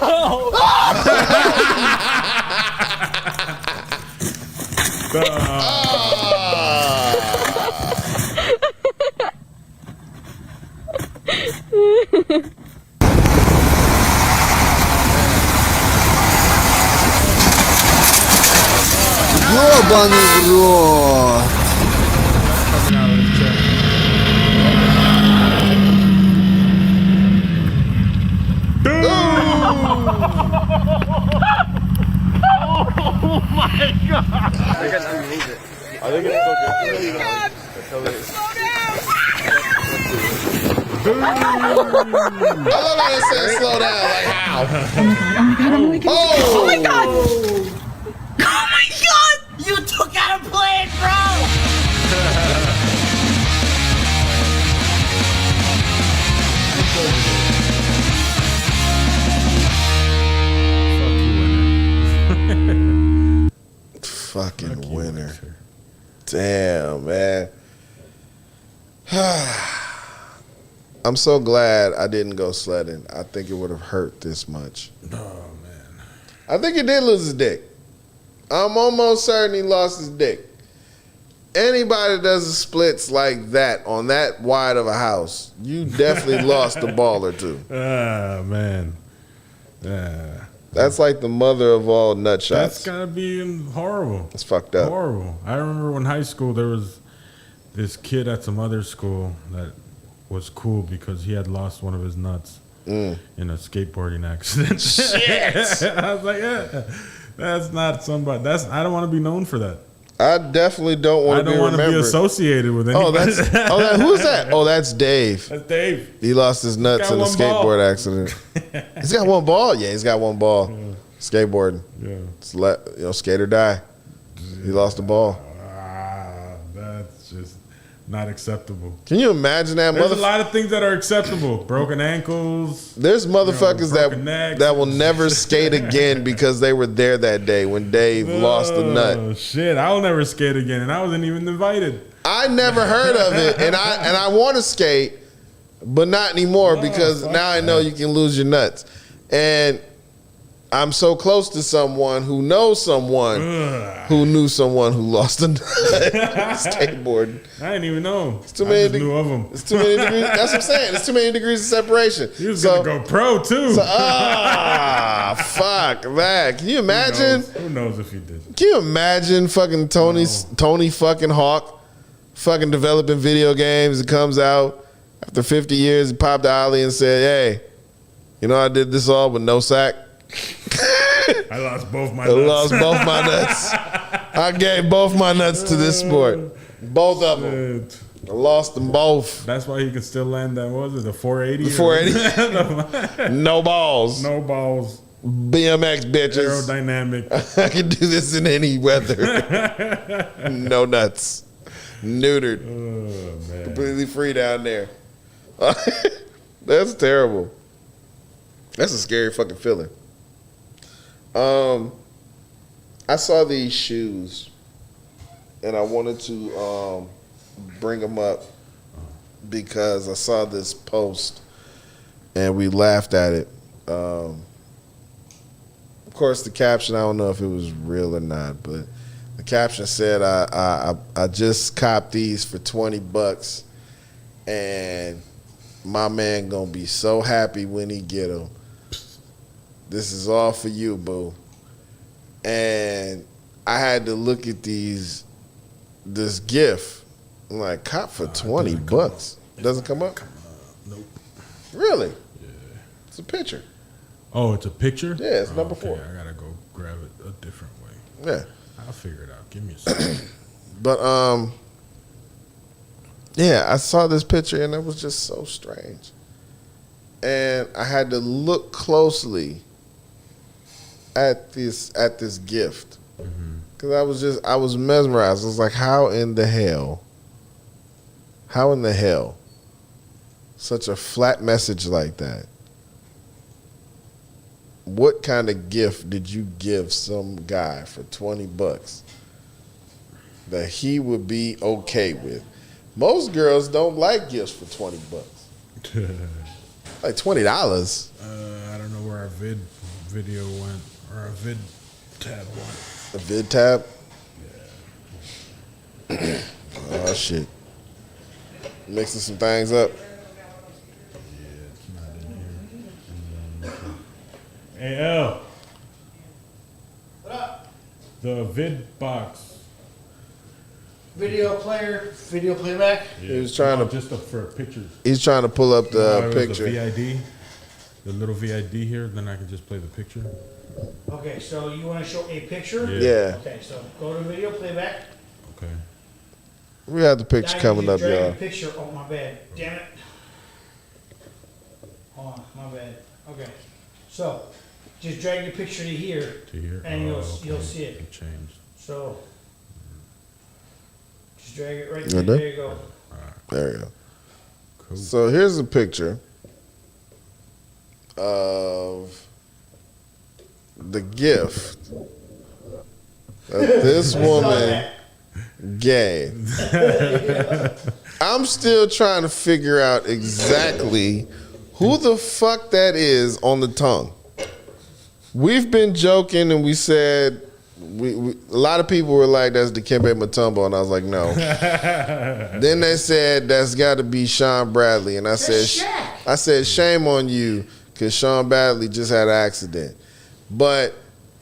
Ёбаный в рот. Oh my god! I think it's I love how it says slow down. Like how? Oh my god! Oh my god! You took out a plane, bro! Fucking winner. Damn, man. I'm so glad I didn't go sledding. I think it would have hurt this much. Oh, man. I think he did lose his dick. I'm almost certain he lost his dick. Anybody that does the splits like that on that wide of a house, you definitely lost a ball or two. Ah, man. Yeah. That's like the mother of all nut shots. That's gotta be horrible. It's fucked up. Horrible. I remember when high school there was this kid at some other school that was cool because he had lost one of his nuts in a skateboarding accident. Shit! I was like, yeah, that's not somebody. I don't want to be known for that. I definitely don't want to be remembered. I don't want to be associated with anybody. Who's that? Oh, that's Dave. That's Dave. He lost his nuts in a skateboard accident. He's got one ball. Yeah, he's got one ball. Yeah. Skateboarding. Yeah. It's skate or die. He lost the ball. That's just not acceptable. Can you imagine that? There's a lot of things that are acceptable. Broken ankles. There's motherfuckers that will never skate again because they were there that day when Dave lost the nut. Shit, I'll never skate again, and I wasn't even invited. I never heard of it, and I want to skate, but not anymore because now I know you can lose your nuts. And I'm so close to someone who knows someone who knew someone who lost a nut skateboarding. I didn't even know. It's too many. I just knew of them. It's too many degrees. That's what I'm saying. It's too many degrees of separation. He was gonna go pro too. Fuck that. Can you imagine? Who knows if he did? Can you imagine fucking Tony fucking Hawk fucking developing video games? It comes out after 50 years. He popped the alley and said, "Hey, you know I did this all with no sack." I lost both my nuts. I gave both my nuts to this sport. Both of them. I lost them both. That's why he could still land that, what was it, the 480? The 480? No balls. No balls. BMX bitches. Aerodynamic. I can do this in any weather. No nuts. Neutered. Oh, man. Completely free down there. That's terrible. That's a scary fucking feeling. I saw these shoes, and I wanted to bring them up because I saw this post, and we laughed at it. Of course, the caption, I don't know if it was real or not, but the caption said, I just copped these for $20, and my man gonna be so happy when he get them. This is all for you, boo. And I had to look at this GIF. I'm like, cop for $20. Doesn't come up? Nope. Really? Yeah. It's a picture. Oh, it's a picture? Yeah, it's number 4. I gotta go grab it a different way. Yeah. I'll figure it out. Give me a second. But Yeah, I saw this picture and it was just so strange. And I had to look closely at this gift. Because I was mesmerized. I was like, how in the hell such a flat message like that? What kind of gift did you give some guy for $20 that he would be okay with? Most girls don't like gifts for $20. Like $20. I don't know where our video went, or our vid tab went. A vid tab? Yeah. Oh shit. Mixing some things up. Yeah, it's not in here. Hey L. What up? The vid box. Video playback. Yeah. He was trying to just for pictures. He's trying to pull up the picture. The VID, the little VID here. Then I can just play the picture. Okay, so you want to show a picture? Yeah. Okay, so go to video playback. Okay. We have the picture Now coming you up, drag y'all. the picture. Oh my bad. Damn it. Hold on, my bad. Okay, so just drag the picture to here. To here. And you'll okay. see it. It changed. So just drag it right You there. done? There you go. There you go. Cool. So here's a picture of the gift that this woman gave. I'm still trying to figure out exactly who the fuck that is on the tongue. We've been joking and we said a lot of people were like, that's Dikembe Mutombo, and I was like, no. Then they said that's got to be Sean Bradley, and I said shame on you, because Sean Bradley just had an accident. But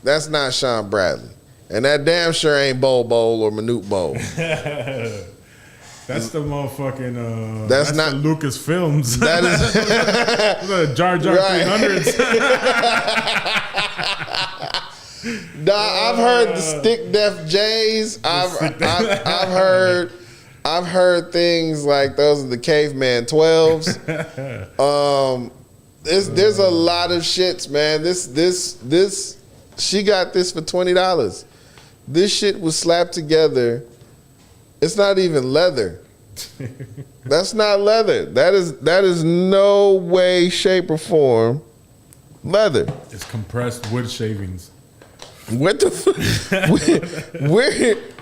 that's not Sean Bradley, and that damn sure ain't Bol Bol or Manute Bol. That's the motherfucking. That's not the Lucas Films. That is the Jar Jar Right. 300s. Nah, I've heard the Stick Def J's. I've heard things like those are the Caveman 12s. There's a lot of shits, man. This she got this for $20. This shit was slapped together. It's not even leather. That's not leather. That is no way, shape, or form leather. It's compressed wood shavings. What the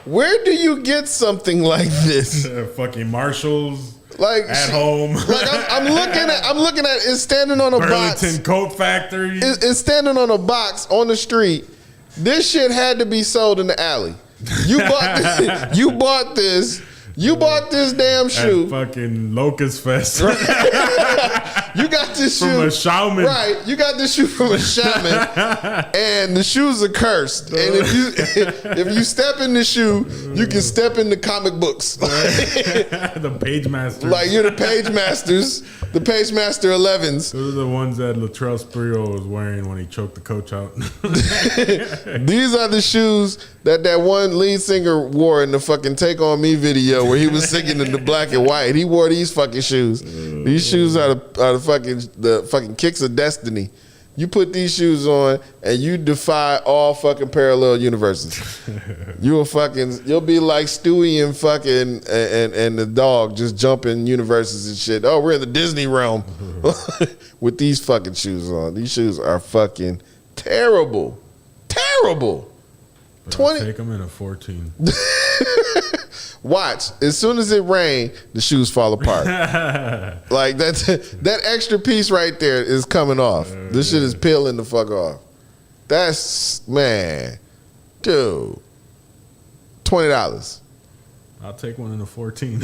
where do you get something like this? Fucking Marshalls. Like at home. Like I'm looking at it's standing on a box. Burlington Coat Factory. It's standing on a box on the street. This shit had to be sold in the alley. You bought this. You bought this damn shoe. At fucking Locust Fest. You got this shoe from a shaman. Right. You got this shoe from a shaman, and the shoes are cursed. And if you step in the shoe, you can step in the comic books. The Page Masters. Like you're the Page Masters, the Page Master 11s. Those are the ones that Latrell Sprewell was wearing when he choked the coach out. These are the shoes that one lead singer wore in the fucking Take On Me video where he was singing in the black and white. He wore these fucking shoes. These shoes are the fucking kicks of destiny. You put these shoes on and you defy all fucking parallel universes. You'll be like Stewie and fucking and the dog just jumping universes and shit. Oh, we're in the Disney realm with these fucking shoes on. These shoes are fucking terrible. Terrible. But I'll take them in a 14. Watch. As soon as it rains, the shoes fall apart. Like that extra piece right there is coming off. This shit is peeling the fuck off. That's, man, dude. $20. I'll take one in a 14.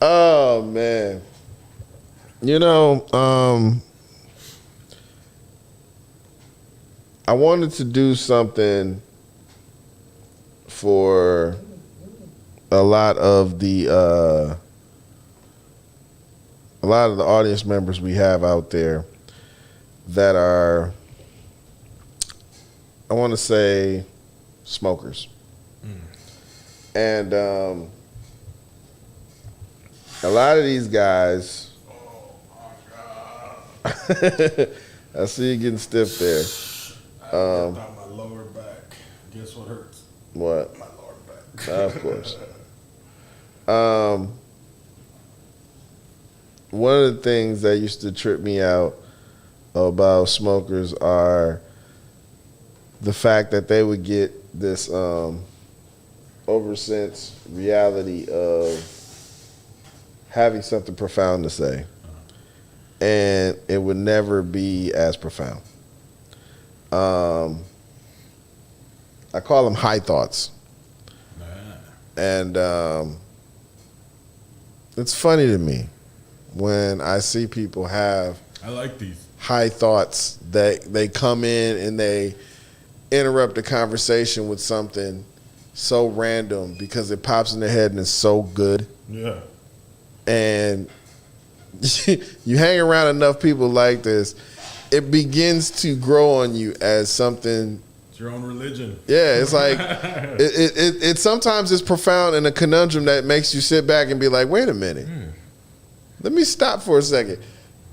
Oh man. You know, I wanted to do something for a lot of the audience members we have out there that are, I want to say, smokers. And a lot of these guys, I see you getting stiff there. My lower back. Guess what hurts? What? My lower back. Of course. One of the things that used to trip me out about smokers are the fact that they would get this oversense reality of having something profound to say, and it would never be as profound. I call them high thoughts. And it's funny to me when I see people have I like these high thoughts that they come in and they interrupt the conversation with something so random because it pops in their head and it's so good. Yeah. And you hang around enough people like this, it begins to grow on you as something. It's your own religion. Yeah, it's like it sometimes is profound and a conundrum that makes you sit back and be like, wait a minute. Let me stop for a second.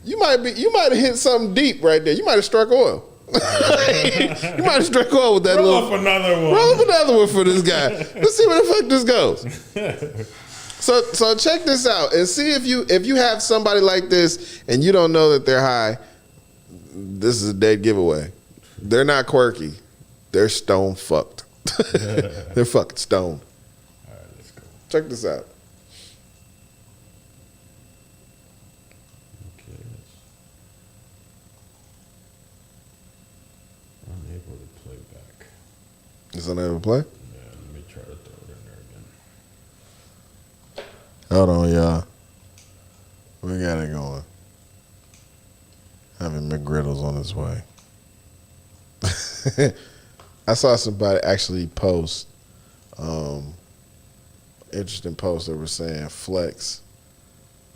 You might have hit something deep right there. You might have struck oil. You might have struck oil with that Roll little. up another one. Roll up another one for this guy. Let's see where the fuck this goes. So check this out and see if you have somebody like this and you don't know that they're high. This is a dead giveaway. They're not quirky. They're stone fucked. They're fucking stoned. All right, let's go. Check this out. Okay. Unable to play back. Is unable to play? Yeah, let me try to throw it in there again. Hold on, y'all. We got it going. Having McGriddles on his way. I saw somebody actually post interesting post that were saying flex,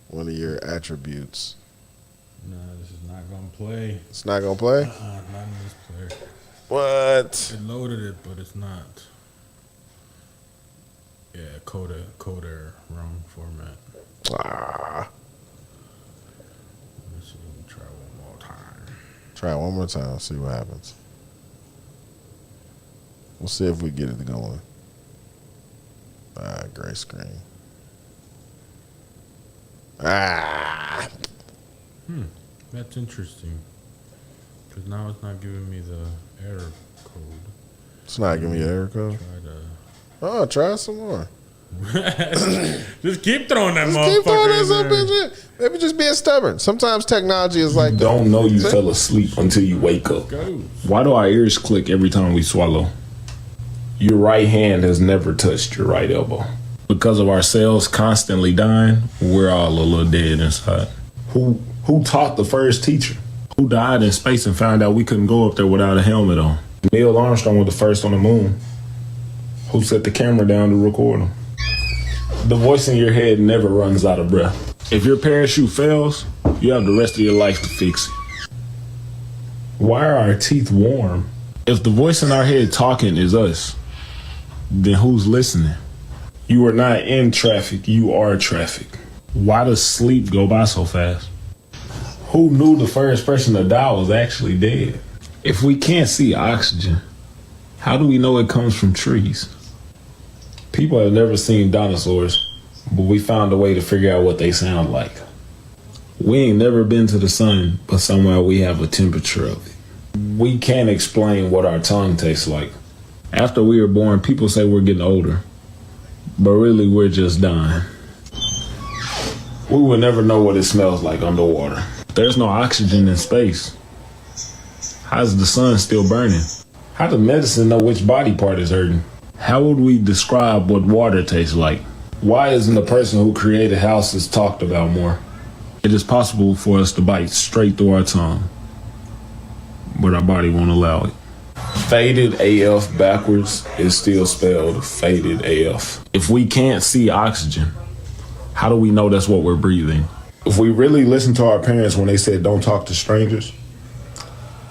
one of your attributes. Nah, this is not gonna play. It's not gonna play? Not in this player. What? It loaded it, but it's not. Yeah, coder, wrong format. Ah. Let's see, let me try one more time. Try it one more time, see what happens. We'll see if we get it going. Gray screen. That's interesting. Because now it's not giving me the error code. It's not giving me an error code? Try some more. Just keep throwing that motherfucker Keep throwing that in some there. bitch in. Maybe just being stubborn. Sometimes technology is like Don't know you fell asleep until you wake up. Why do our ears click every time we swallow? Your right hand has never touched your right elbow. Because of our cells constantly dying, we're all a little dead inside. Who taught the first teacher? Who died in space and found out we couldn't go up there without a helmet on? Neil Armstrong was the first on the moon. Who set the camera down to record him? The voice in your head never runs out of breath. If your parachute fails, you have the rest of your life to fix it. Why are our teeth warm? If the voice in our head talking is us, then who's listening? You are not in traffic, you are traffic. Why does sleep go by so fast? Who knew the first person to die was actually dead? If we can't see oxygen, how do we know it comes from trees? People have never seen dinosaurs, but we found a way to figure out what they sound like. We ain't never been to the sun, but somehow we have a temperature of it. We can't explain what our tongue tastes like. After we were born, people say we're getting older, but really we're just dying. We will never know what it smells like underwater. There's no oxygen in space. How's the sun still burning? How does medicine know which body part is hurting? How would we describe what water tastes like? Why isn't the person who created houses talked about more? It is possible for us to bite straight through our tongue, but our body won't allow it. Faded AF backwards is still spelled faded AF. If we can't see oxygen, how do we know that's what we're breathing? If we really listened to our parents when they said don't talk to strangers,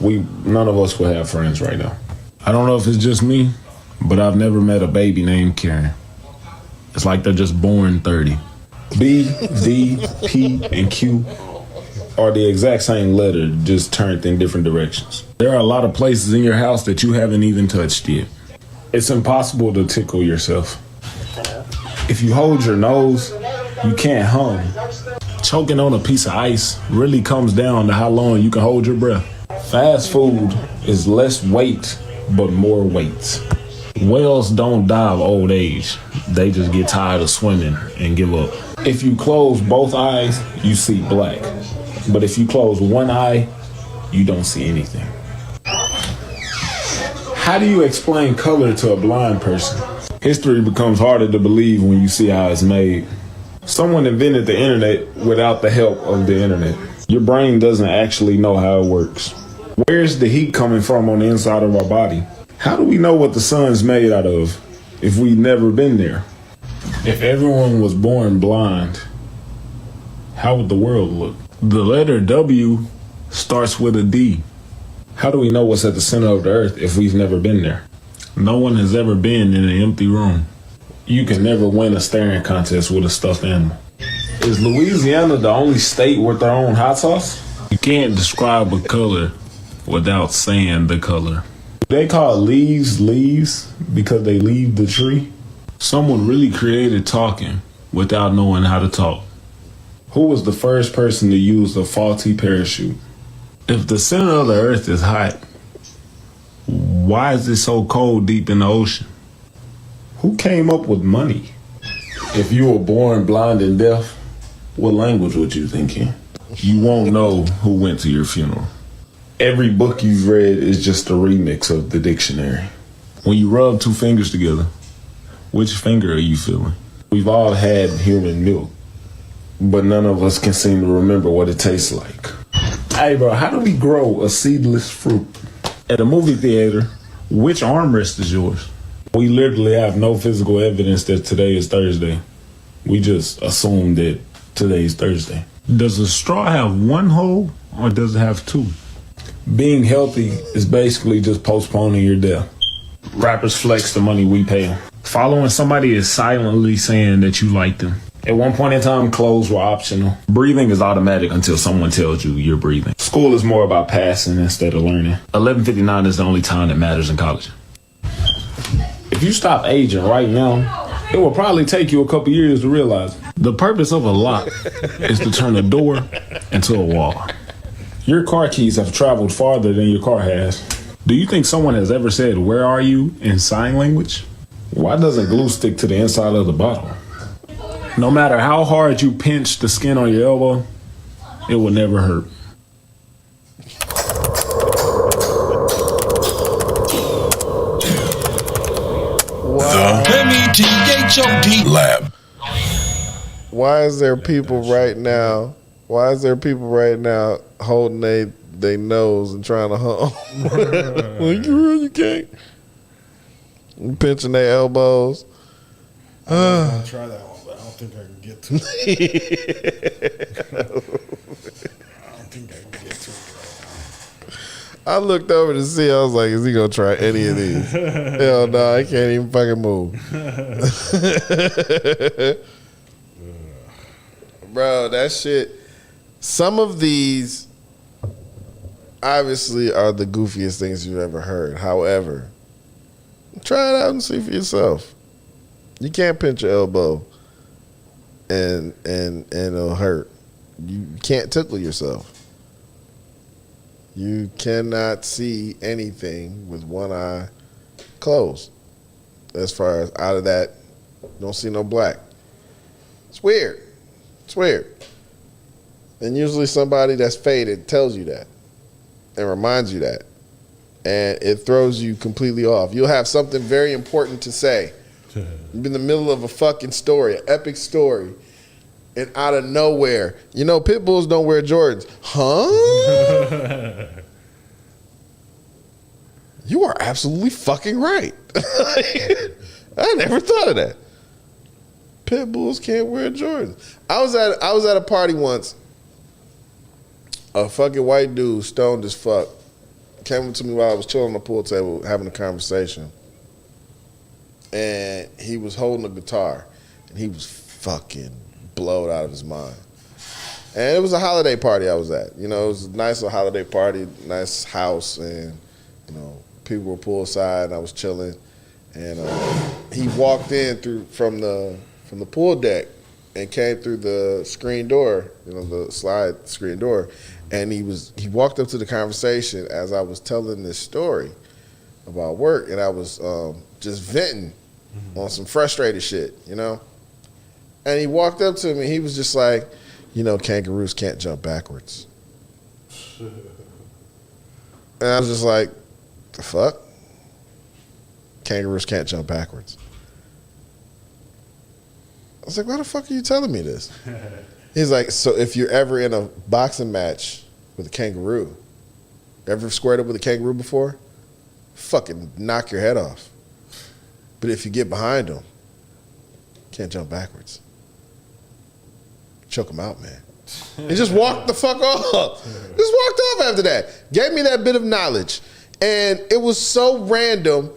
none of us would have friends right now. I don't know if it's just me, but I've never met a baby named Karen. It's like they're just born 30. B, D, P, and Q are the exact same letter, just turned in different directions. There are a lot of places in your house that you haven't even touched yet. It's impossible to tickle yourself. If you hold your nose, you can't hum. Choking on a piece of ice really comes down to how long you can hold your breath. Fast food is less weight, but more weight. Whales don't die of old age. They just get tired of swimming and give up. If you close both eyes, you see black. But if you close one eye, you don't see anything. How do you explain color to a blind person? History becomes harder to believe when you see how it's made. Someone invented the internet without the help of the internet. Your brain doesn't actually know how it works. Where's the heat coming from on the inside of our body? How do we know what the sun's made out of if we've never been there? If everyone was born blind, how would the world look? The letter W starts with a D. How do we know what's at the center of the earth if we've never been there? No one has ever been in an empty room. You can never win a staring contest with a stuffed animal. Is Louisiana the only state with their own hot sauce? You can't describe a color without saying the color. They call leaves leaves because they leave the tree. Someone really created talking without knowing how to talk. Who was the first person to use a faulty parachute? If the center of the earth is hot, why is it so cold deep in the ocean? Who came up with money? If you were born blind and deaf, what language would you think in? You won't know who went to your funeral. Every book you've read is just a remix of the dictionary. When you rub two fingers together, which finger are you feeling? We've all had human milk, but none of us can seem to remember what it tastes like. Hey bro, how do we grow a seedless fruit? At a movie theater, which armrest is yours? We literally have no physical evidence that today is Thursday. We just assume that today's Thursday. Does a straw have one hole or does it have two? Being healthy is basically just postponing your death. Rappers flex the money we pay them. Following somebody is silently saying that you like them. At one point in time, clothes were optional. Breathing is automatic until someone tells you you're breathing. School is more about passing instead of learning. 11:59 is the only time that matters in college. If you stop aging right now, it will probably take you a couple years to realize it. The purpose of a lock is to turn a door into a wall. Your car keys have traveled farther than your car has. Do you think someone has ever said, "Where are you?" in sign language? Why doesn't glue stick to the inside of the bottle? No matter how hard you pinch the skin on your elbow, it will never hurt. Wow. METHOD Lab. Why is there people right now? Why is there people right now holding they nose and trying to hum? Like, you really can't. Pinching their elbows. I'll try that one, but I don't think I can get to it. I don't think I can get to it right now. I looked over to see. I was like, "Is he gonna try any of these?" Hell no, I can't even fucking move. Bro, that shit. Some of these obviously are the goofiest things you've ever heard. However, try it out and see for yourself. You can't pinch your elbow and it'll hurt. You can't tickle yourself. You cannot see anything with one eye closed. As far as out of that, don't see no black. It's weird. It's weird. And usually somebody that's faded tells you that and reminds you that. And it throws you completely off. You'll have something very important to say. You're in the middle of a fucking story, an epic story. And out of nowhere, you know, pit bulls don't wear Jordans. Huh? You are absolutely fucking right. I never thought of that. Pit bulls can't wear Jordans. I was at a party once. A fucking white dude, stoned as fuck, came up to me while I was chilling on the pool table having a conversation. And he was holding a guitar. He was fucking blowed out of his mind. And it was a holiday party I was at. You know, it was a nice little holiday party, nice house, and, you know, people were poolside, and I was chilling. And he walked in from the pool deck and came through the screen door, you know, the slide screen door. And he walked up to the conversation as I was telling this story about work, and I was just venting on some frustrated shit, you know? And he walked up to me, he was just like, you know, kangaroos can't jump backwards. And I was just like, the fuck? Kangaroos can't jump backwards. I was like, why the fuck are you telling me this? He's like, so if you're ever in a boxing match with a kangaroo, ever squared up with a kangaroo before? Fucking knock your head off. But if you get behind them, can't jump backwards. Choke them out, man. He just walked the fuck off. Just walked off after that. Gave me that bit of knowledge. And it was so random,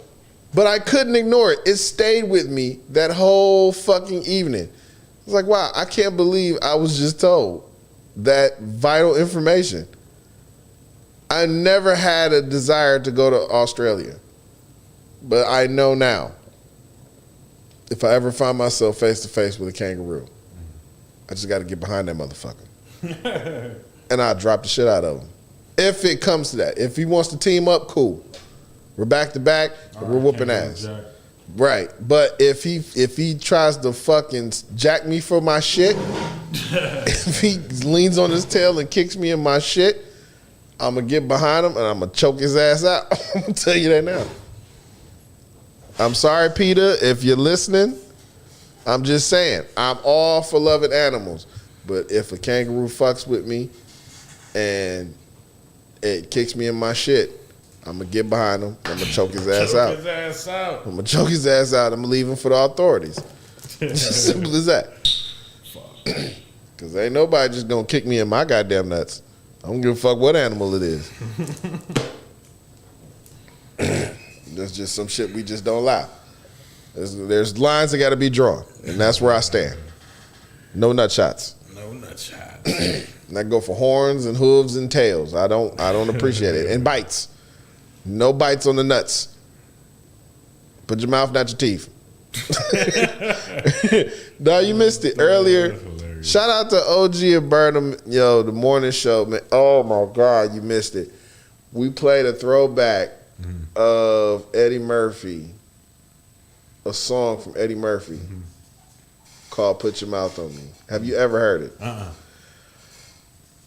but I couldn't ignore it. It stayed with me that whole fucking evening. I was like, wow, I can't believe I was just told that vital information. I never had a desire to go to Australia, but I know now, if I ever find myself face to face with a kangaroo, I just got to get behind that motherfucker. And I'll drop the shit out of him. If it comes to that. If he wants to team up, cool. We're back to back, we're whooping ass. Jack. Right. But if he tries to fucking jack me for my shit, if he leans on his tail and kicks me in my shit, I'm going to get behind him and I'm going to choke his ass out. I'm going to tell you that now. I'm sorry, Peter, if you're listening. I'm just saying, I'm all for loving animals. But if a kangaroo fucks with me and it kicks me in my shit, I'm going to get behind him. I'm going to choke his ass out. I'm going to choke his ass out. I'm going to leave him for the authorities. Simple as that. Because ain't nobody just going to kick me in my goddamn nuts. I don't give a fuck what animal it is. There's just some shit we just don't allow. There's lines that got to be drawn, and that's where I stand. No nut shots. No nut shots. And I go for horns and hooves and tails. I don't appreciate it. And bites. No bites on the nuts. Put your mouth, not your teeth. No, you missed it earlier. Shout out to OG and Burnham, yo, the morning show, man. Oh my God, you missed it. We played a throwback of Eddie Murphy, a song from Eddie Murphy called "Put Your Mouth on Me." Have you ever heard it?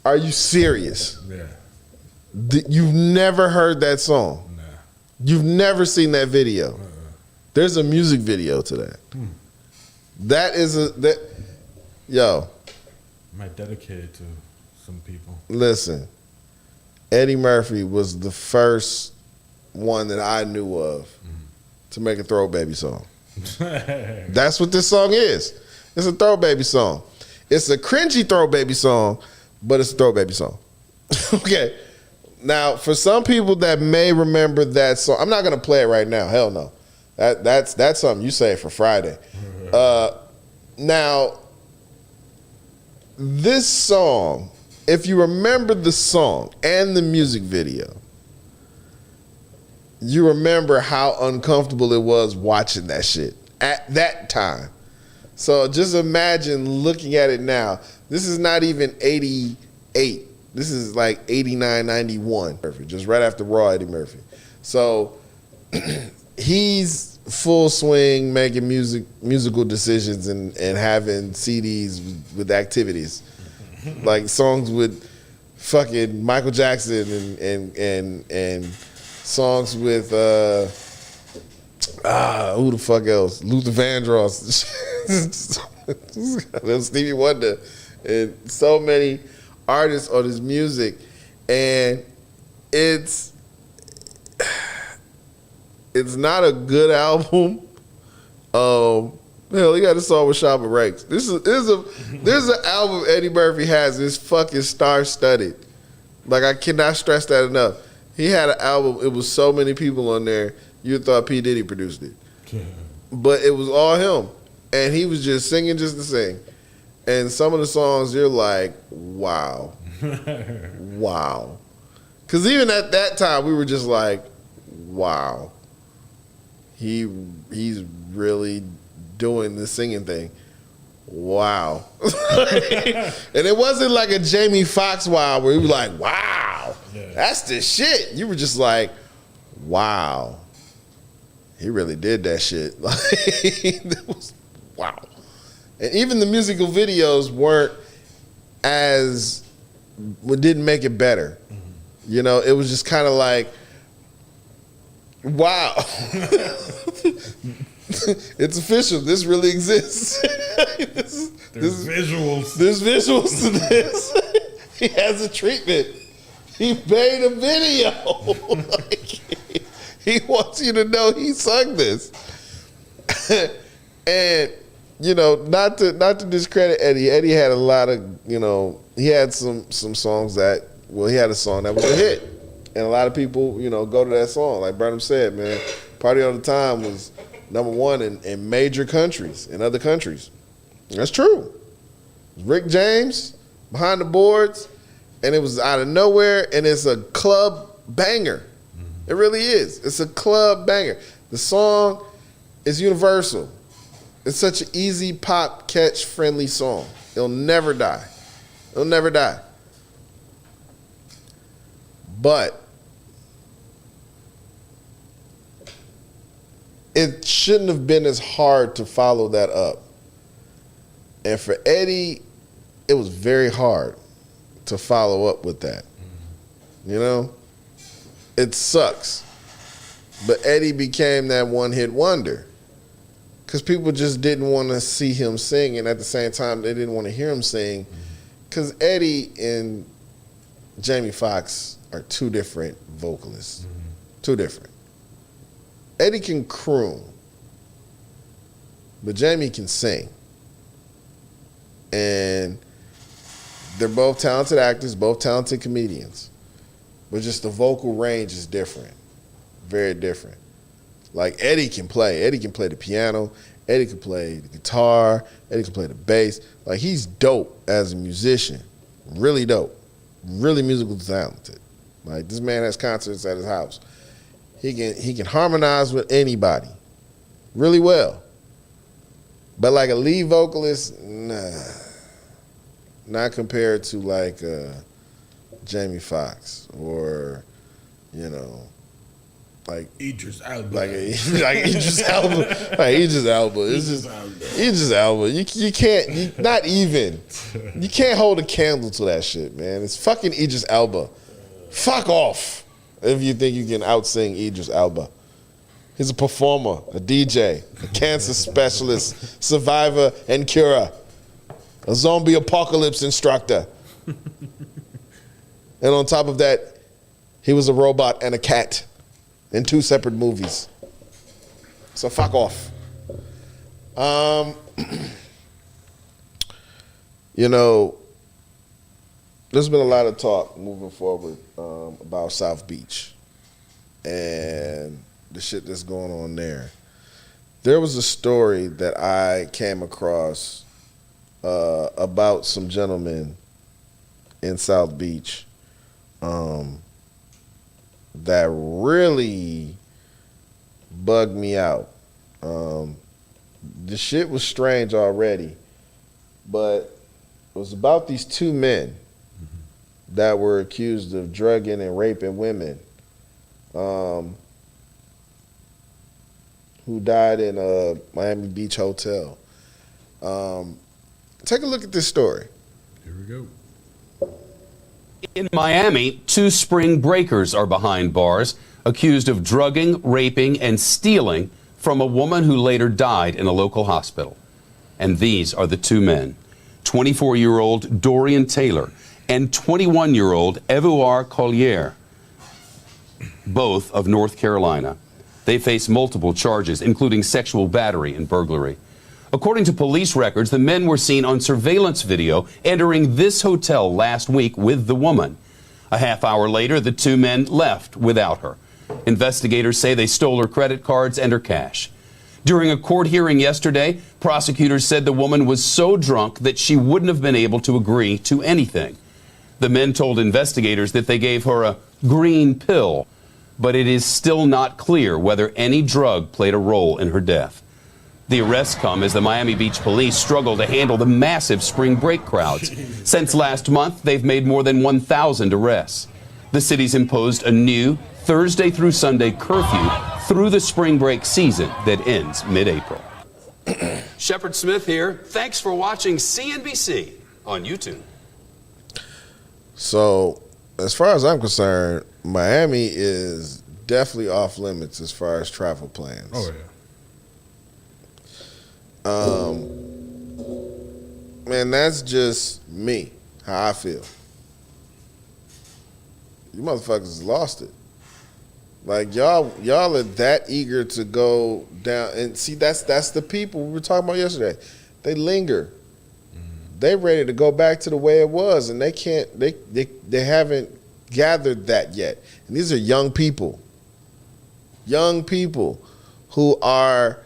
Are you serious? Yeah. You've never heard that song? Nah. You've never seen that video? There's a music video to that. That is yo. Might dedicate it to some people. Listen, Eddie Murphy was the first one that I knew of to make a Throw Baby song. That's what this song is. It's a Throw Baby song. It's a cringy Throw Baby song, but it's a Throw Baby song. Okay. Now, for some people that may remember that song, I'm not gonna play it right now. Hell no. That's something you say for Friday. Now, this song, if you remember the song and the music video, you remember how uncomfortable it was watching that shit at that time. So just imagine looking at it now. This is not even 88. This is like 89, 91. Just right after Raw Eddie Murphy. So he's full swing making musical decisions and having CDs with activities. Like songs with fucking Michael Jackson and songs with who the fuck else? Luther Vandross, Stevie Wonder, and so many artists on his music, and it's not a good album. Hell, he got a song with Shabba Ranks. There's an album Eddie Murphy has. It's fucking star-studded. Like, I cannot stress that enough. He had an album. It was so many people on there. You thought P. Diddy produced it, but it was all him. And he was just singing just to sing. And some of the songs, you're like, wow. Wow. Because even at that time, we were just like, wow. He's really doing the singing thing. Wow. And it wasn't like a Jamie Foxx wow where he was like, wow, that's the shit. You were just like, wow. He really did that shit. Like, it was, wow. And even the musical videos didn't make it better. You know, it was just kind of like, wow. It's official. This really exists. There's visuals. There's visuals to this. He has a treatment. He made a video. Like, he wants you to know he sung this. And, you know, not to discredit Eddie. Eddie had a lot of, you know, he had some songs that, well, he had a song that was a hit. And a lot of people, you know, go to that song. Like Burnham said, man, Party All the Time was #1 in major countries, in other countries. That's true. Rick James, Behind the Boards, and it was out of nowhere, and it's a club banger. It really is. It's a club banger. The song is universal. It's such an easy pop catch friendly song. It'll never die. It'll never die. But it shouldn't have been as hard to follow that up. And for Eddie, it was very hard to follow up with that. You know? It sucks. But Eddie became that one-hit wonder. Because people just didn't want to see him sing, and at the same time, they didn't want to hear him sing. Because Eddie and Jamie Foxx are two different vocalists. Two different. Eddie can croon, but Jamie can sing. And they're both talented actors, both talented comedians. But just the vocal range is different. Very different. Like Eddie can play. Eddie can play the piano. Eddie can play the guitar. Eddie can play the bass. Like, he's dope as a musician. Really dope. Really musically talented. Like, this man has concerts at his house. He can harmonize with anybody really well. But like a lead vocalist, nah. Not compared to like Jamie Foxx or, you know, like Idris Elba. Like Idris Elba. Like Idris Elba. It's just Idris Elba. You can't hold a candle to that shit, man. It's fucking Idris Elba. Fuck off. If you think you can out-sing Idris Elba. He's a performer, a DJ, a cancer specialist, survivor and curer, a zombie apocalypse instructor. And on top of that, he was a robot and a cat in 2 separate movies. So fuck off. You know, there's been a lot of talk moving forward about South Beach and the shit that's going on there. There was a story that I came across about some gentlemen in South Beach that really bugged me out. The shit was strange already, but it was about these 2 men that were accused of drugging and raping women who died in a Miami Beach hotel. Take a look at this story. Here we go. In Miami, 2 spring breakers are behind bars, accused of drugging, raping, and stealing from a woman who later died in a local hospital. And these are the 2 men, 24-year-old Dorian Taylor and 21-year-old Evuar Collier, both of North Carolina. They face multiple charges, including sexual battery and burglary. According to police records, the men were seen on surveillance video entering this hotel last week with the woman. A half hour later, the 2 men left without her. Investigators say they stole her credit cards and her cash. During a court hearing yesterday, prosecutors said the woman was so drunk that she wouldn't have been able to agree to anything. The men told investigators that they gave her a green pill, but it is still not clear whether any drug played a role in her death. The arrests come as the Miami Beach police struggle to handle the massive spring break crowds. Since last month, they've made more than 1,000 arrests. The city's imposed a new Thursday through Sunday curfew through the spring break season that ends mid-April. Shepard Smith here. Thanks for watching CNBC on YouTube. So, as far as I'm concerned, Miami is definitely off limits as far as travel plans. Oh, yeah. Man, that's just me, how I feel. You motherfuckers lost it. Like y'all are that eager to go down and see. That's the people we were talking about yesterday. They linger. They ready to go back to the way it was, and they can't. They haven't gathered that yet. And these are young people who are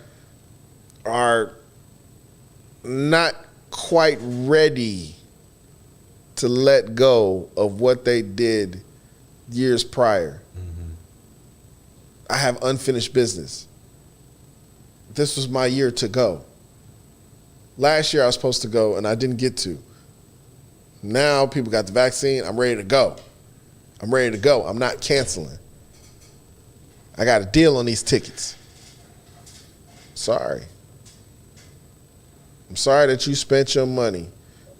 not quite ready to let go of what they did years prior. I have unfinished business. This was my year to go. Last year I was supposed to go and I didn't get to. Now people got the vaccine. I'm ready to go. I'm not canceling. I got a deal on these tickets. Sorry. I'm sorry that you spent your money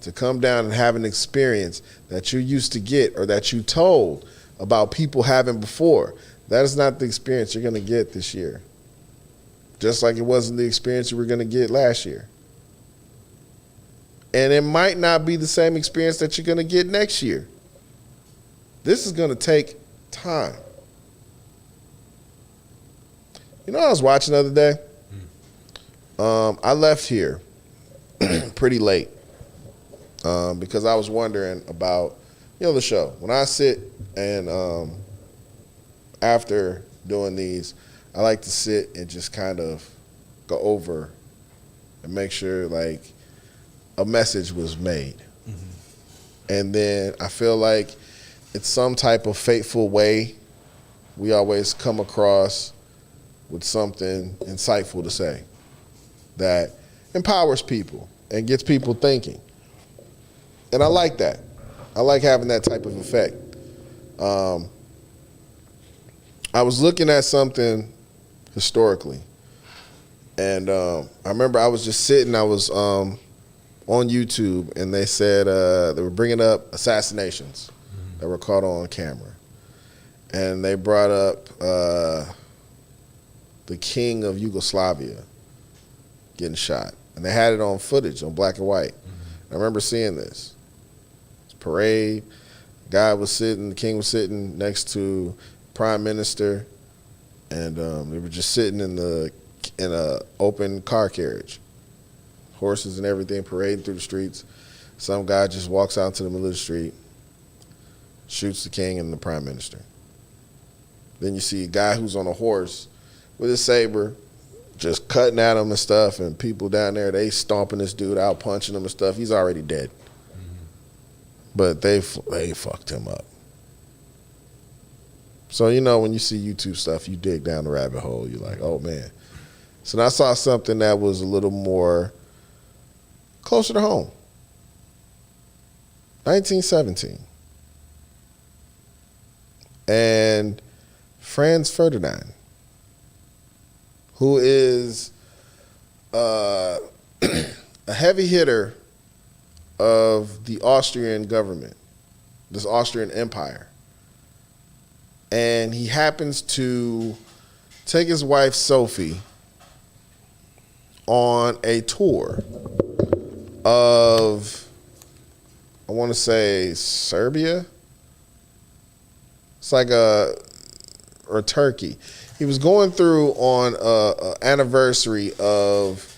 to come down and have an experience that you used to get or that you told about people having before. That is not the experience you're going to get this year. Just like it wasn't the experience you were going to get last year. And it might not be the same experience that you're going to get next year. This is going to take time. You know what I was watching the other day? I left here pretty late because I was wondering about, the show. When I sit and after doing these, I like to sit and just kind of go over and make sure like a message was made. And then I feel like it's some type of fateful way we always come across with something insightful to say that empowers people and gets people thinking. And I like that. I like having that type of effect. I was looking at something historically, and I remember I was just sitting, I was on YouTube, and they said they were bringing up assassinations that were caught on camera. And they brought up the king of Yugoslavia getting shot. And they had it on footage, on black and white. I remember seeing this. It's a parade. The king was sitting next to prime minister, and they were just sitting in a open car carriage, horses and everything parading through the streets. Some guy just walks out to the middle of the street, shoots the king and the prime minister. Then you see a guy who's on a horse with a saber, just cutting at him and stuff, and people down there, they stomping this dude out, punching him and stuff. He's already dead. But they fucked him up. So, when you see YouTube stuff, you dig down the rabbit hole. You're like, oh, man. So I saw something that was a little more closer to home. 1917. And Franz Ferdinand, who is a heavy hitter of the Austrian government, this Austrian empire. And he happens to take his wife, Sophie, on a tour of, I want to say, Serbia? It's like or Turkey. He was going through on an anniversary of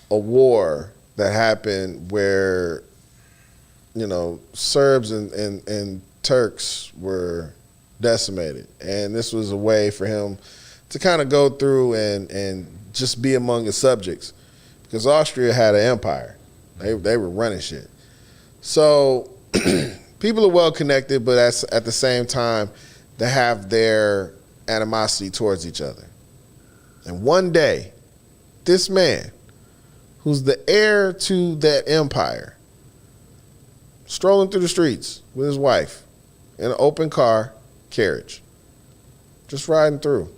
a war that happened where, Serbs and Turks were decimated. And this was a way for him to kind of go through and just be among his subjects, because Austria had an empire. They were running shit. So people are well connected, but at the same time, they have their animosity towards each other. And one day, this man, who's the heir to that empire, strolling through the streets with his wife in an open car carriage, just riding through.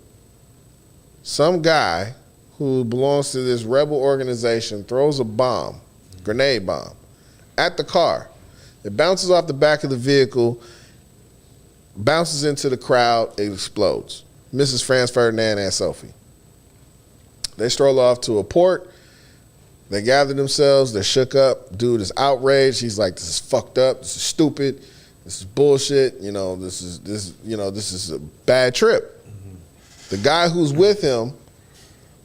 Some guy who belongs to this rebel organization throws a bomb, grenade bomb, at the car. It bounces off the back of the vehicle, bounces into the crowd, it explodes. Mrs. Franz Ferdinand and Sophie. They stroll off to a port. They gather themselves. They're shook up. Dude is outraged. He's like, "This is fucked up. This is stupid. This is bullshit. This is a bad trip." The guy who's with him,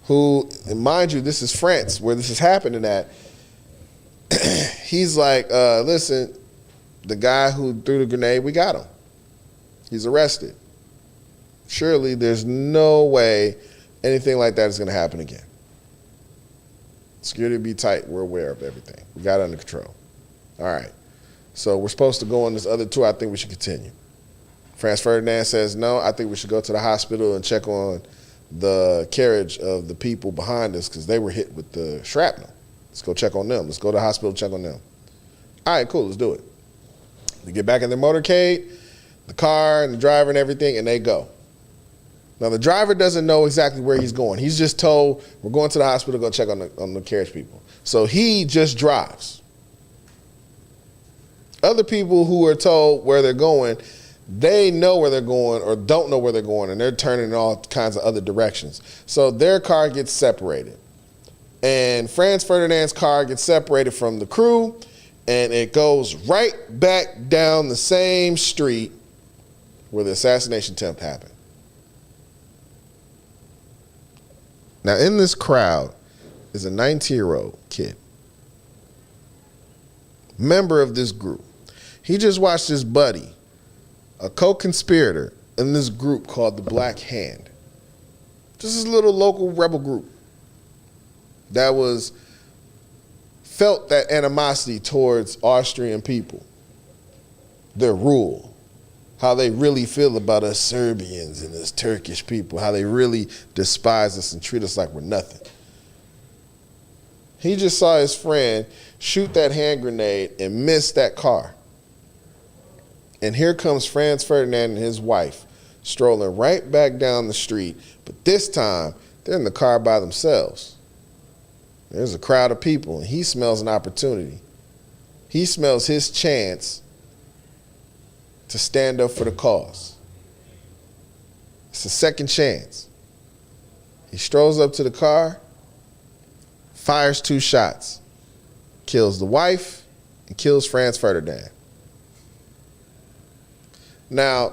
who, and mind you, this is France, where this is happening at. He's like, "Listen, the guy who threw the grenade, we got him. He's arrested. Surely there's no way anything like that is going to happen again. Security be tight. We're aware of everything. We got it under control. All right. So we're supposed to go on this other tour. I think we should continue." Franz Ferdinand says, "No, I think we should go to the hospital and check on the carriage of the people behind us because they were hit with the shrapnel. Let's go check on them. Let's go to the hospital and check on them." All right, cool. Let's do it. They get back in their motorcade, the car and the driver and everything, and they go. Now, the driver doesn't know exactly where he's going. He's just told, "We're going to the hospital to go check on the carriage people." So he just drives. Other people who are told where they're going, they know where they're going or don't know where they're going, and they're turning in all kinds of other directions. So their car gets separated. And Franz Ferdinand's car gets separated from the crew, and it goes right back down the same street where the assassination attempt happened. Now, in this crowd is a 19-year-old kid, member of this group. He just watched his buddy, a co-conspirator in this group called the Black Hand. Just this little local rebel group that felt that animosity towards Austrian people, their rule, how they really feel about us Serbians and us Turkish people, how they really despise us and treat us like we're nothing. He just saw his friend shoot that hand grenade and miss that car. And here comes Franz Ferdinand and his wife strolling right back down the street, but this time they're in the car by themselves. There's a crowd of people, and he smells an opportunity. He smells his chance to stand up for the cause. It's a second chance. He strolls up to the car, fires 2 shots, kills the wife, and kills Franz Ferdinand. Now,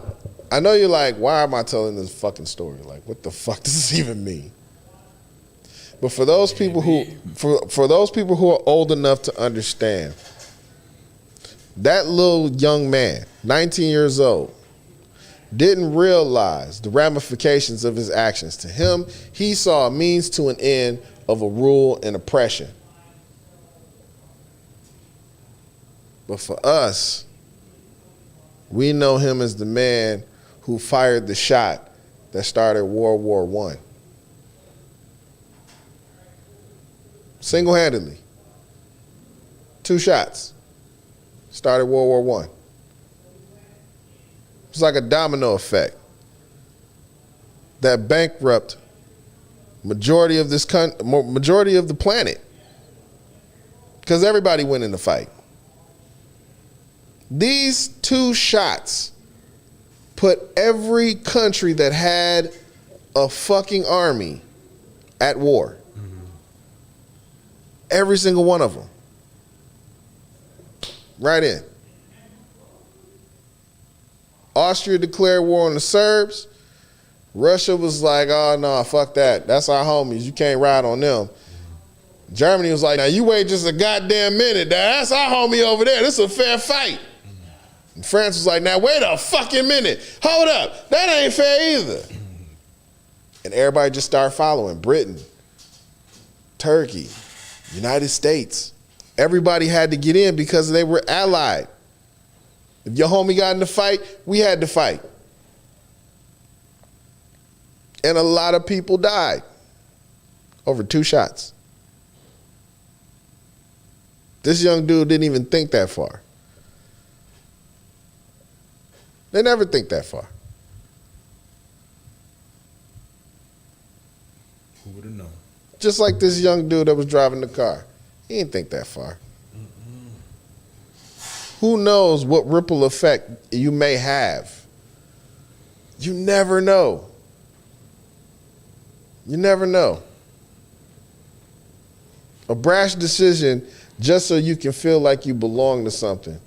I know you're like, why am I telling this fucking story? Like, what the fuck does this even mean? But for those people who are old enough to understand, that little young man, 19 years old, didn't realize the ramifications of his actions. To him, he saw a means to an end of a rule and oppression. But for us, we know him as the man who fired the shot that started World War I. Single-handedly. 2 shots. Started World War I. It's like a domino effect that bankrupt majority of the planet, because everybody went in the fight. These 2 shots put every country that had a fucking army at war. Every single one of them. Right in. Austria declared war on the Serbs. Russia was like, "Oh no, fuck that. That's our homies. You can't ride on them." Germany was like, "Now you wait just a goddamn minute. That's our homie over there. This is a fair fight." And France was like, "Now wait a fucking minute. Hold up. That ain't fair either." And everybody just started following. Britain, Turkey, United States. Everybody had to get in because they were allied. If your homie got in the fight, we had to fight. And a lot of people died over 2 shots. This young dude didn't even think that far. They never think that far. Who would have known? Just like this young dude that was driving the car. He didn't think that far. Who knows what ripple effect you may have? You never know. You never know. A brash decision just so you can feel like you belong to something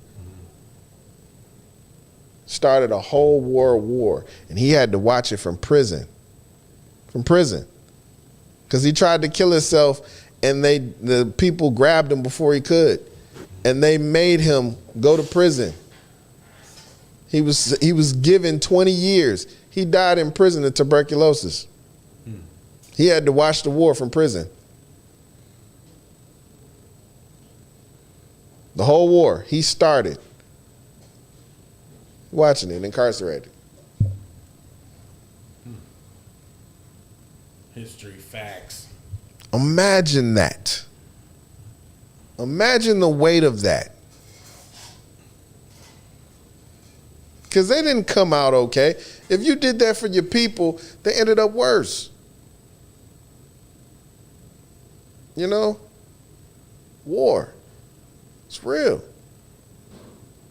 started a whole world war, and he had to watch it from prison. From prison. Because he tried to kill himself, and the people grabbed him before he could, and they made him go to prison. He was given 20 years. He died in prison of tuberculosis. He had to watch the war from prison. The whole war, he started watching it, incarcerated. History facts. Imagine that. Imagine the weight of that. Because they didn't come out okay. If you did that for your people, they ended up worse. You know? War. It's real.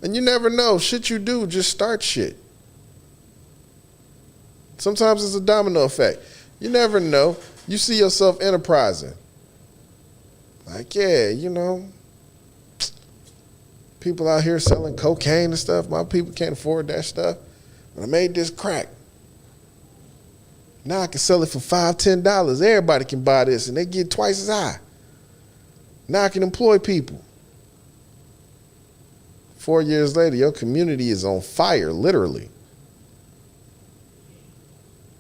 And you never know. Shit you do, just start shit. Sometimes it's a domino effect. You never know. You see yourself enterprising. Like, yeah, you know, people out here selling cocaine and stuff. My people can't afford that stuff. But I made this crack. Now I can sell it for $5, $10. Everybody can buy this, and they get twice as high. Now I can employ people. 4 years later, your community is on fire, literally.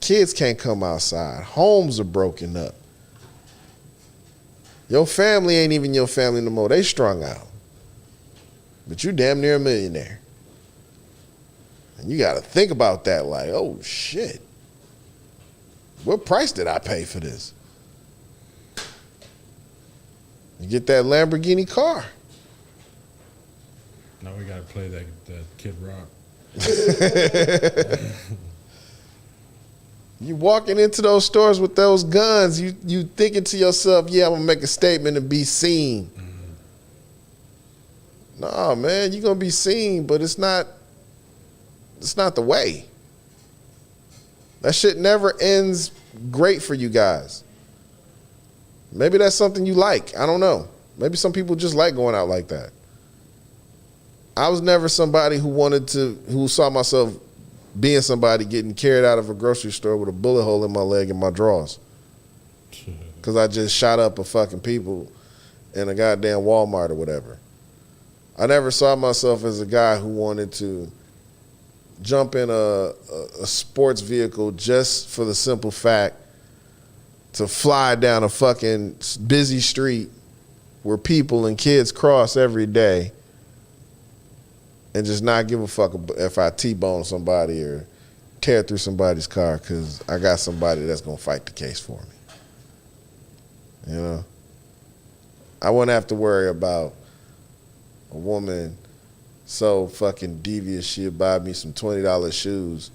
Kids can't come outside. Homes are broken up. Your family ain't even your family no more. They strung out. But you damn near a millionaire. And you got to think about that like, oh, shit. What price did I pay for this? You get that Lamborghini car. Now we got to play that Kid Rock. You walking into those stores with those guns, you thinking to yourself, yeah, I'm going to make a statement and be seen. Nah, man, you're going to be seen, but it's not the way. That shit never ends great for you guys. Maybe that's something you like. I don't know. Maybe some people just like going out like that. I was never somebody who saw myself being somebody getting carried out of a grocery store with a bullet hole in my leg and my drawers. Because I just shot up a fucking people in a goddamn Walmart or whatever. I never saw myself as a guy who wanted to jump in a sports vehicle just for the simple fact to fly down a fucking busy street where people and kids cross every day and just not give a fuck if I T-bone somebody or tear through somebody's car because I got somebody that's going to fight the case for me. You know? I wouldn't have to worry about a woman so fucking devious she'll buy me some $20 shoes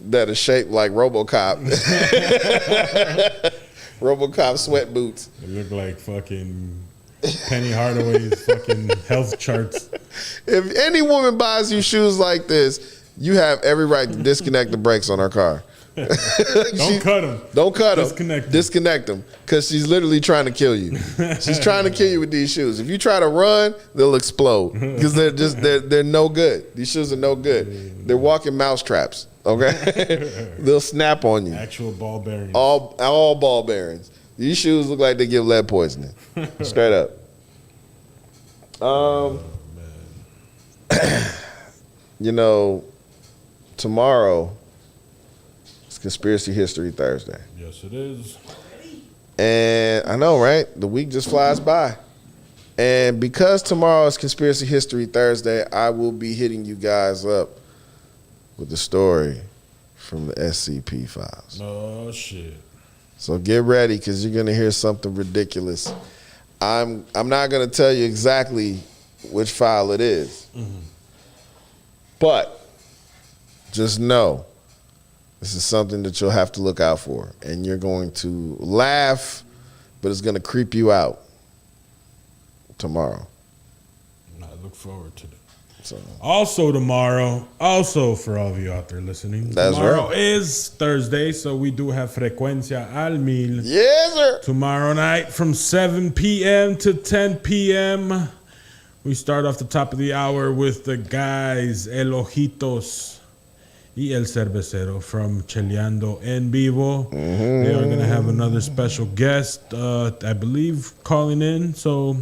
that are shaped like RoboCop. RoboCop sweat boots. They look like fucking Penny Hardaway's fucking health charts. If any woman buys you shoes like this, you have every right to disconnect the brakes on her car. Don't cut them. Don't cut them. Disconnect them. Because she's literally trying to kill you. She's trying to kill you with these shoes. If you try to run, they'll explode. Because they're no good. These shoes are no good. They're walking mouse traps. Okay? They'll snap on you. Actual ball bearings. All ball bearings. These shoes look like they give lead poisoning. Straight up. You know, tomorrow, it's Conspiracy History Thursday. Yes, it is. And I know, right? The week just flies by. And because tomorrow is Conspiracy History Thursday, I will be hitting you guys up with the story from the SCP files. Oh, shit. So get ready, because you're going to hear something ridiculous. I'm not going to tell you exactly which file it is. Mm-hmm. But just know this is something that you'll have to look out for. And you're going to laugh, but it's going to creep you out tomorrow. I look forward to it. So. Also tomorrow, also for all of you out there listening, That's tomorrow right. is Thursday, so we do have Frecuencia al Mil. Yes, sir. Tomorrow night from 7 p.m. to 10 p.m. We start off the top of the hour with the guys El Ojitos y El Cervecero from Cheleando en Vivo. Mm-hmm. They are going to have another special guest, I believe, calling in. So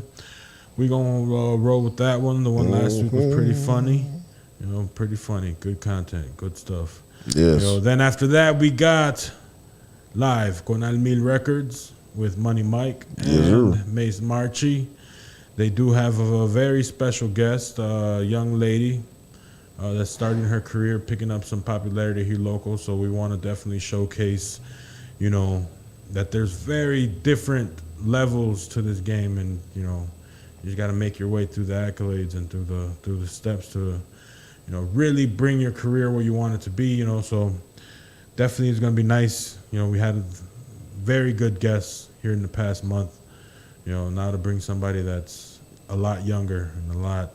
we're going to roll with that one. The one last week was pretty funny. You know, pretty funny. Good content. Good stuff. Yes. You know, then after that, we got Live con Al Mil Records with Money Mike and Mace Marchi. They do have a very special guest, a young lady that's starting her career, picking up some popularity here local. So we want to definitely showcase, you know, that there's very different levels to this game, and you know, you just got to make your way through the accolades and through the steps to, you know, really bring your career where you want it to be. You know, so definitely it's gonna be nice. You know, we had very good guests here in the past month. You know, now to bring somebody that's a lot younger and a lot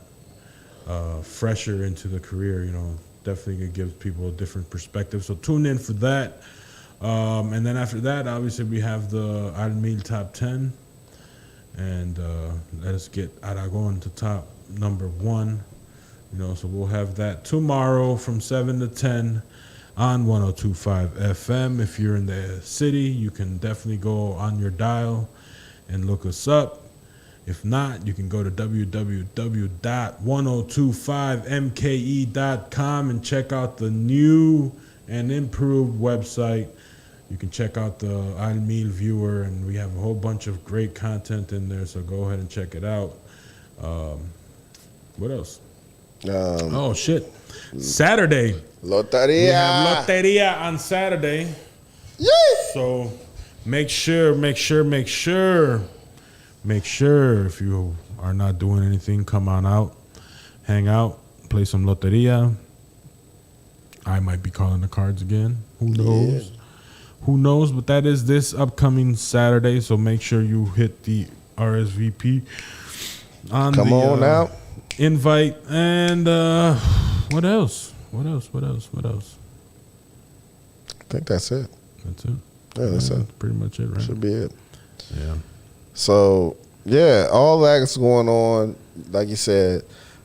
fresher into the career, you know, definitely gives people a different perspective. So tune in for that. And then after that, obviously, we have the Al Mil Top 10. And let us get Aragon to top number 1. You know, so we'll have that tomorrow from 7 to 10 on 102.5 FM. If you're in the city, you can definitely go on your dial and look us up. If not, you can go to www.1025mke.com and check out the new and improved website. You can check out the Al Mil viewer, and we have a whole bunch of great content in there, so go ahead and check it out. What else? Oh, shit. Saturday. Loteria. We have Loteria on Saturday. Yay! So make sure if you are not doing anything, come on out, hang out, play some Loteria. I might be calling the cards again. Who knows? Yeah. Who knows? But that is this upcoming Saturday, so make sure you hit the RSVP on Come on out. Invite. And what else? What else? I think that's it. That's it. Yeah, that's it. Pretty much it, right? Should be it. Yeah. So, yeah, all that's going on. Like you said,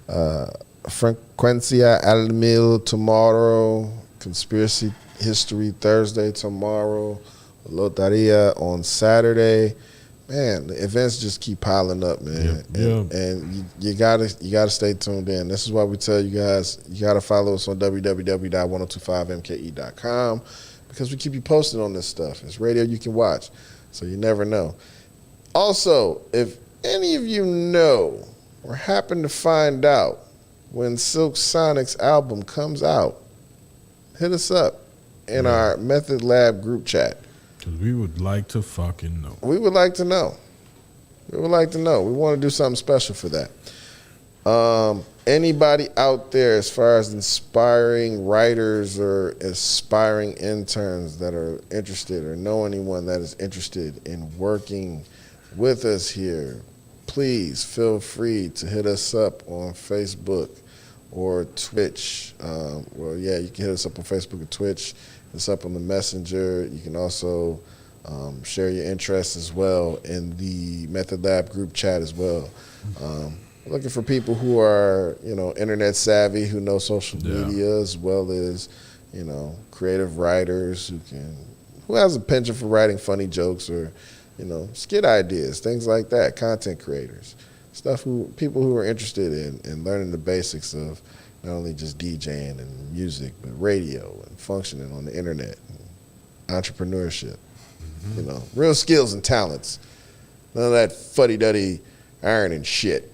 Frecuencia al Mil tomorrow, Conspiracy History Thursday tomorrow, Loteria on Saturday. Man, the events just keep piling up, man. And you gotta stay tuned in. This is why we tell you guys, you gotta follow us on www.1025mke.com, because we keep you posted on this stuff. It's radio you can watch, so you never know. Also, if any of you know or happen to find out when Silk Sonic's album comes out, hit us up in our Method Lab group chat. Because we would like to fucking know. We would like to know. We want to do something special for that. Anybody out there, as far as inspiring writers or aspiring interns that are interested, or know anyone that is interested in working with us here, please feel free to hit us up on Facebook or Twitch. You can hit us up on Facebook or Twitch. Hit us up on the Messenger. You can also share your interests as well in the Method Lab group chat as well. Looking for people who are, internet savvy, who know social media, as well as, creative writers who has a penchant for writing funny jokes or, skit ideas, things like that, content creators, people who are interested in learning the basics of not only just DJing and music, but radio and functioning on the internet, and entrepreneurship. You know, real skills and talents. None of that fuddy-duddy ironing shit.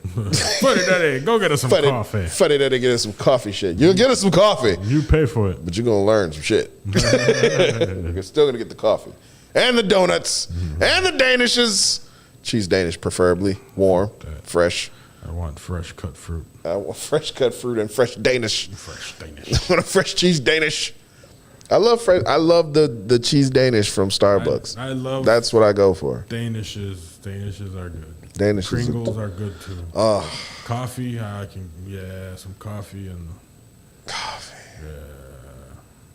Fuddy-duddy, go get us some coffee. Fuddy-duddy, get us some coffee shit. You'll get us some coffee. You pay for it. But you're going to learn some shit. You're still going to get the coffee. And the donuts. And the Danishes. Cheese Danish, preferably. Warm, fresh. I want fresh cut fruit. I want fresh cut fruit and fresh Danish. Fresh Danish. I want a fresh cheese Danish. I love the cheese Danish from Starbucks. I love. That's what I go for. Danishes are good. Danishes. Pringles are good too. Oh, coffee. Some coffee and coffee. Yeah.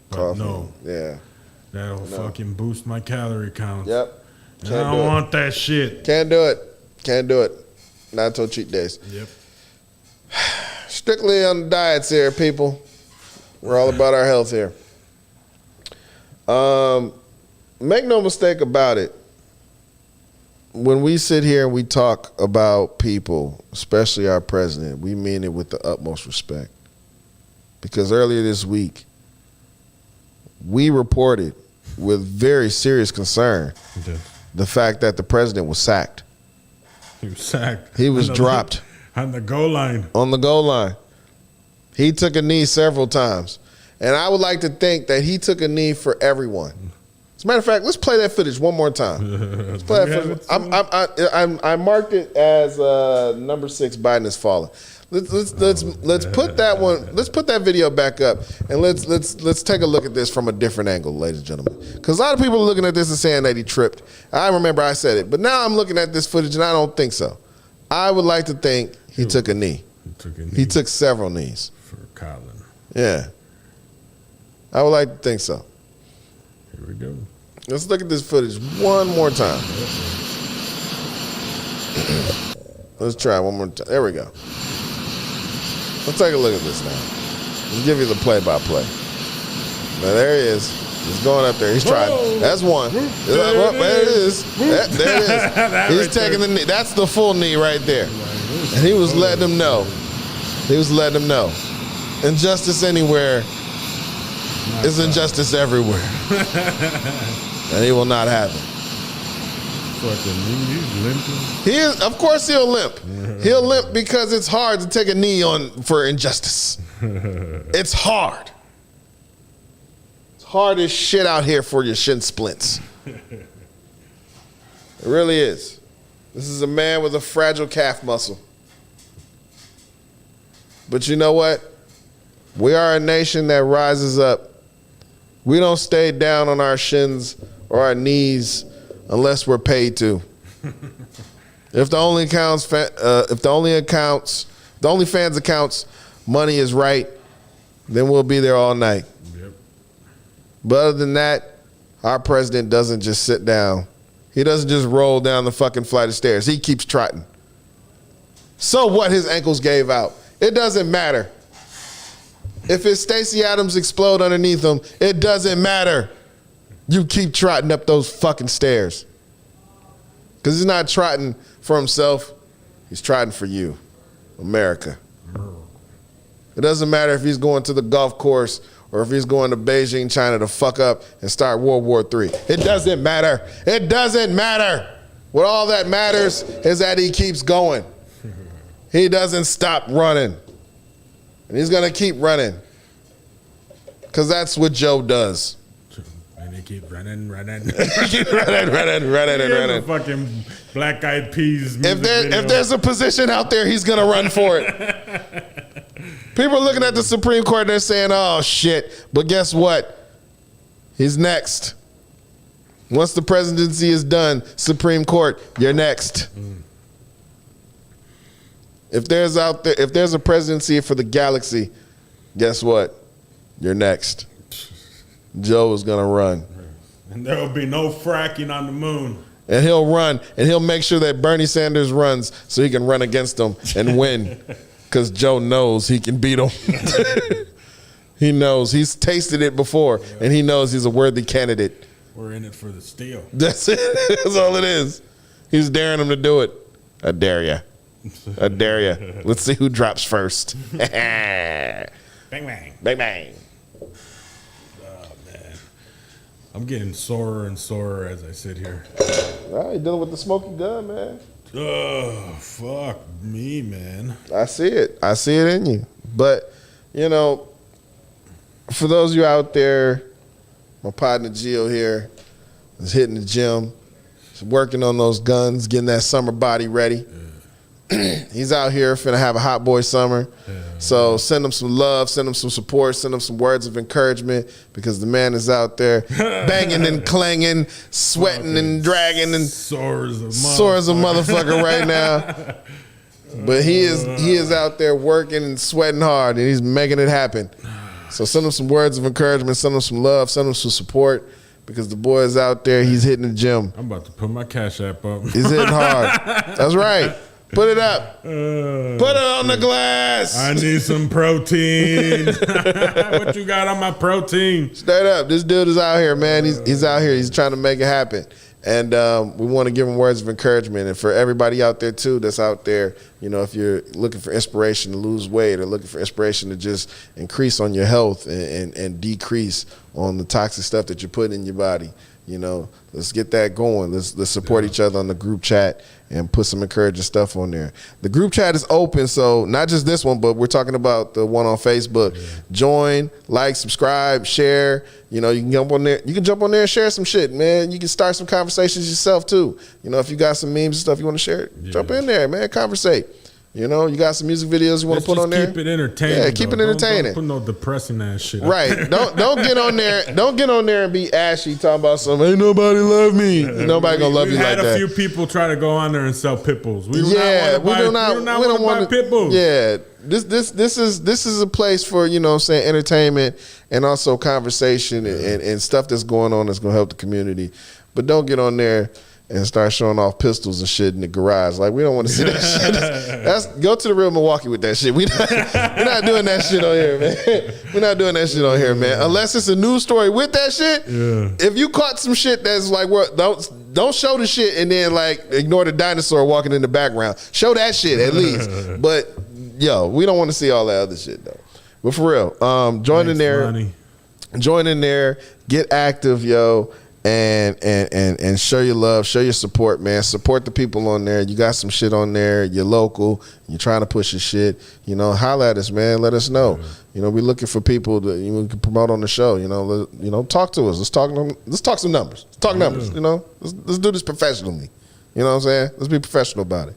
But Coffee. no. Yeah. That'll fucking boost my calorie count. Yep. And I don't want that shit. Can't do it. Can't do it. Not until cheat days. Yep. Strictly on the diets here, people. We're all about our health here. Make no mistake about it. When we sit here and we talk about people, especially our president, we mean it with the utmost respect. Because earlier this week, we reported with very serious concern the fact that the president was sacked. He was sacked. He was dropped. On the goal line. On the goal line. He took a knee several times. And I would like to think that he took a knee for everyone. As a matter of fact, let's play that footage one more time. Let's play that footage. I marked it as number 6, Biden has fallen. Let's put that one. Let's put that video back up and let's take a look at this from a different angle, ladies and gentlemen. Because a lot of people are looking at this and saying that he tripped. I remember I said it, but now I'm looking at this footage and I don't think so. I would like to think he took a knee. He took several knees for Colin. Yeah, I would like to think so. Here we go. Let's look at this footage one more time. Let's try one more time. There we go. Let's take a look at this now. Let's give you the play-by-play. Now there he is. He's going up there. He's trying. That's one. There it is. There it is. He's taking the knee. That's the full knee right there. And he was letting them know. He was letting them know. Injustice anywhere is injustice everywhere. And he will not have it. He's limping. He is, of course he'll limp. He'll limp because it's hard to take a knee on for injustice. It's hard. It's hard as shit out here for your shin splints. It really is. This is a man with a fragile calf muscle. But you know what? We are a nation that rises up. We don't stay down on our shins or our knees unless we're paid to. If the OnlyFans accounts money is right, then we'll be there all night. Yep. But other than that, our president doesn't just sit down. He doesn't just roll down the fucking flight of stairs. He keeps trotting. So what? His ankles gave out. It doesn't matter. If it's Stacey Adams explode underneath him, it doesn't matter. You keep trotting up those fucking stairs. Because he's not trotting for himself. He's trotting for you, America. It doesn't matter if he's going to the golf course or if he's going to Beijing, China to fuck up and start World War III. It doesn't matter. It doesn't matter. What all that matters is that he keeps going. He doesn't stop running. And he's going to keep running. Because that's what Joe does. And they keep running. Keep running. Fucking Black Eyed Peas. If there's a position out there, he's going to run for it. People are looking at the Supreme Court and they're saying, oh, shit. But guess what? He's next. Once the presidency is done, Supreme Court, you're next. If there's a presidency for the galaxy, guess what? You're next. Joe is going to run. And there will be no fracking on the moon. And he'll run, and he'll make sure that Bernie Sanders runs so he can run against him and win. Because Joe knows he can beat him. He knows. He's tasted it before, and he knows he's a worthy candidate. We're in it for the steal. That's it. That's all it is. He's daring him to do it. I dare ya. I dare ya. Let's see who drops first. Bang, bang. Bang, bang. Oh, man. I'm getting sorer and sorer as I sit here. Nah, you're dealing with the smoking gun, man. Oh, fuck me, man. I see it. I see it in you. But, you know, for those of you out there, my partner Gio here is hitting the gym. He's working on those guns, getting that summer body ready. He's out here finna have a hot boy summer. So send him some love, send him some support, send him some words of encouragement because the man is out there banging and clanging, sweating and dragging and sore as a motherfucker right now. But he is out there working and sweating hard and he's making it happen. So send him some words of encouragement, send him some love, send him some support because the boy is out there, he's hitting the gym. I'm about to put my Cash App up. He's hitting hard. That's right. Put it up. Put it on the glass. I need some protein. What you got on my protein? Straight up. This dude is out here, man. He's out here. He's trying to make it happen. And we want to give him words of encouragement. And for everybody out there, too, that's out there, you know, if you're looking for inspiration to lose weight or looking for inspiration to just increase on your health and decrease on the toxic stuff that you're putting in your body, you know, let's get that going. Let's support each other on the group chat and put some encouraging stuff on there. The group chat is open, so not just this one, but we're talking about the one on Facebook. Yeah. Join, like, subscribe, share. You know, you can jump on there. You can jump on there and share some shit, man. You can start some conversations yourself too. You know, if you got some memes and stuff you want to share, jump in there, man. Conversate. You know, you got some music videos you want to put on there. Keep it entertaining. Yeah, keep it entertaining. Don't put no depressing ass shit. Right. Don't get on there. Don't get on there and be ashy talking about something. Ain't nobody love me. Nobody gonna love you like that. We had a few people try to go on there and sell pit bulls. We don't want to buy pit bulls. Yeah. This is a place for, you know what I'm saying, entertainment and also conversation and stuff that's going on that's gonna help the community. But don't get on there and start showing off pistols and shit in the garage. Like, we don't want to see that shit. That's go to the real Milwaukee with that shit. We're not doing that shit on here, man. We're not doing that shit on here, man. Unless it's a news story with that shit. Yeah. If you caught some shit that's like, don't show the shit and then like ignore the dinosaur walking in the background. Show that shit at least. But yo, we don't want to see all that other shit though. But for real, join in there, get active, yo. And show your love, show your support, man. Support the people on there. You got some shit on there. You're local. You're trying to push your shit. You know, holla at us, man. Let us know. You know, we're looking for people that you can promote on the show. You know, talk to us. Let's talk some numbers. Let's talk numbers. You know, let's do this professionally. You know what I'm saying? Let's be professional about it.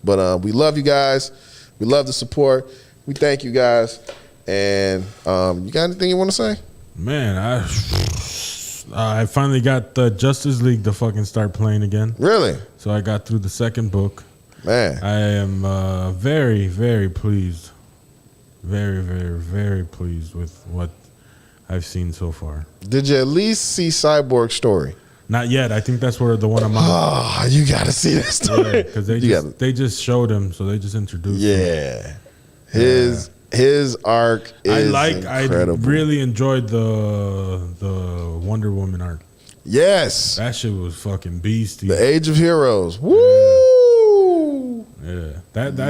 But we love you guys. We love the support. We thank you guys. And you got anything you want to say? Man, I finally got the Justice League to fucking start playing again. Really? So I got through the second book. Man. I am very, very pleased. Very, very, very pleased with what I've seen so far. Did you at least see Cyborg's story? Not yet. I think that's where the one I'm on. Oh, you got to see that story. Because they just showed him, so they just introduced him. His arc is incredible. I really enjoyed the Wonder Woman arc. Yes. That shit was fucking beastie. The Age of Heroes. Woo! Yeah.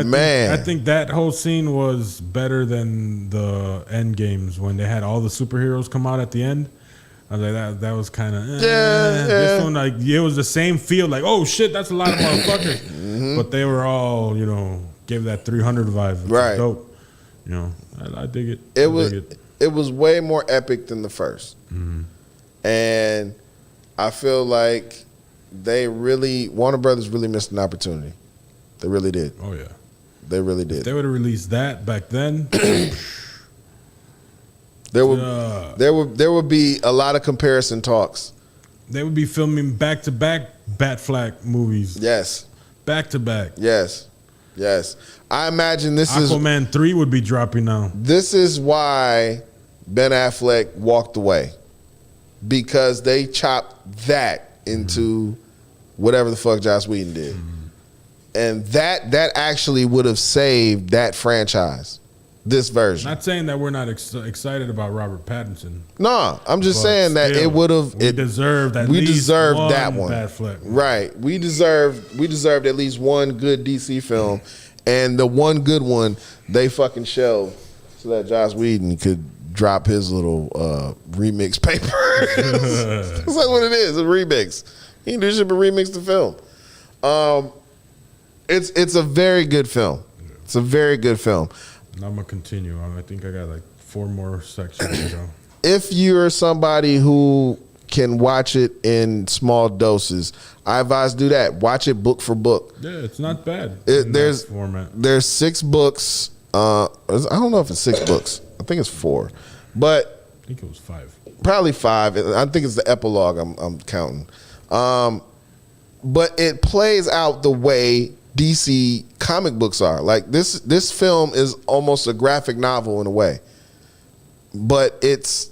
Man. I think that whole scene was better than the end games when they had all the superheroes come out at the end. I was like, that was kind of This one, like, it was the same feel. Like, oh shit, that's a lot of motherfuckers. Mm-hmm. But they were all, you know, gave that 300 vibe. Right. Dope. You know, I dig it. It was way more epic than the first. Mm-hmm. And I feel like Warner Brothers really missed an opportunity. They really did. Oh yeah. They really did. If they would have released that back then, there would be a lot of comparison talks. They would be filming back to back Batfleck movies. Yes. Back to back. Yes. I imagine Aquaman 3 would be dropping now. This is why Ben Affleck walked away. Because they chopped that into whatever the fuck Joss Whedon did. And that actually would have saved that franchise. This version. Not saying that we're not excited about Robert Pattinson. No, I'm just saying that it would have. We deserved that one. Batfleck. Right. We deserved at least one good DC film, and the one good one they fucking shelved so that Joss Whedon could drop his little remix paper. That's like what it is, a remix. He can do shit but remix the film. It's a very good film. It's a very good film. And I'm gonna continue. I think I got like 4 more sections to go. If you're somebody who can watch it in small doses, I advise do that. Watch it book for book. Yeah, it's not bad. There's 6 books. I don't know if it's 6 books. I think it's 4, but I think it was 5. Probably 5. I think it's the epilogue. I'm counting. But it plays out the way DC comic books are. Like this film is almost a graphic novel in a way, but it's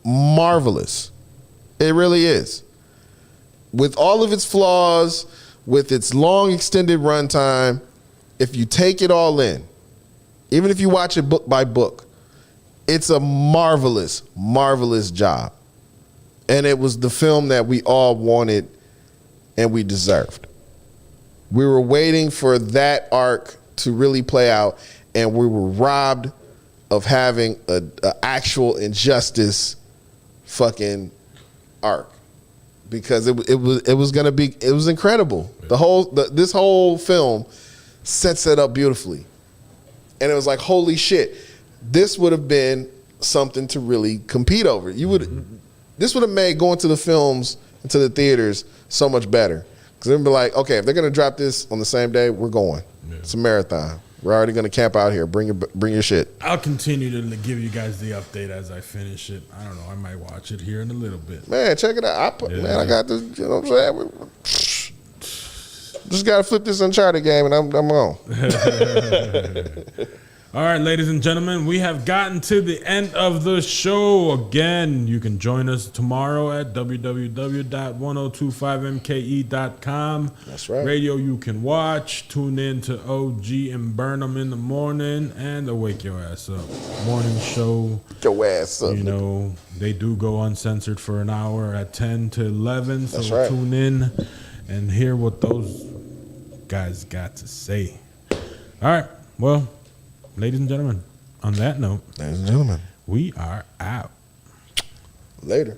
marvelous. It really is. With all of its flaws, with its long extended runtime, if you take it all in, even if you watch it book by book, it's a marvelous, marvelous job. And it was the film that we all wanted and we deserved. We were waiting for that arc to really play out, and we were robbed of having a actual injustice fucking arc, because it was incredible. This whole film sets it up beautifully, and it was like, holy shit, this would have been something to really compete over. This would have made going to the films and to the theaters so much better, because they'd be like, okay, if they're gonna drop this on the same day, we're going. Yeah. It's a marathon. We're already gonna camp out here. Bring your shit. I'll continue to give you guys the update as I finish it. I don't know. I might watch it here in a little bit. Man, check it out. I got this. You know what I'm saying? Just gotta flip this Uncharted game, and I'm on. All right, ladies and gentlemen, we have gotten to the end of the show. Again, you can join us tomorrow at www.1025mke.com. That's right. Radio you can watch. Tune in to OG and Burnham in the morning and the Wake Your Ass Up morning show. Your ass up. You know, they do go uncensored for an hour at 10 to 11. So That's right. Tune in and hear what those guys got to say. All right, well, ladies and gentlemen, on that note, ladies and gentlemen, we are out. Later.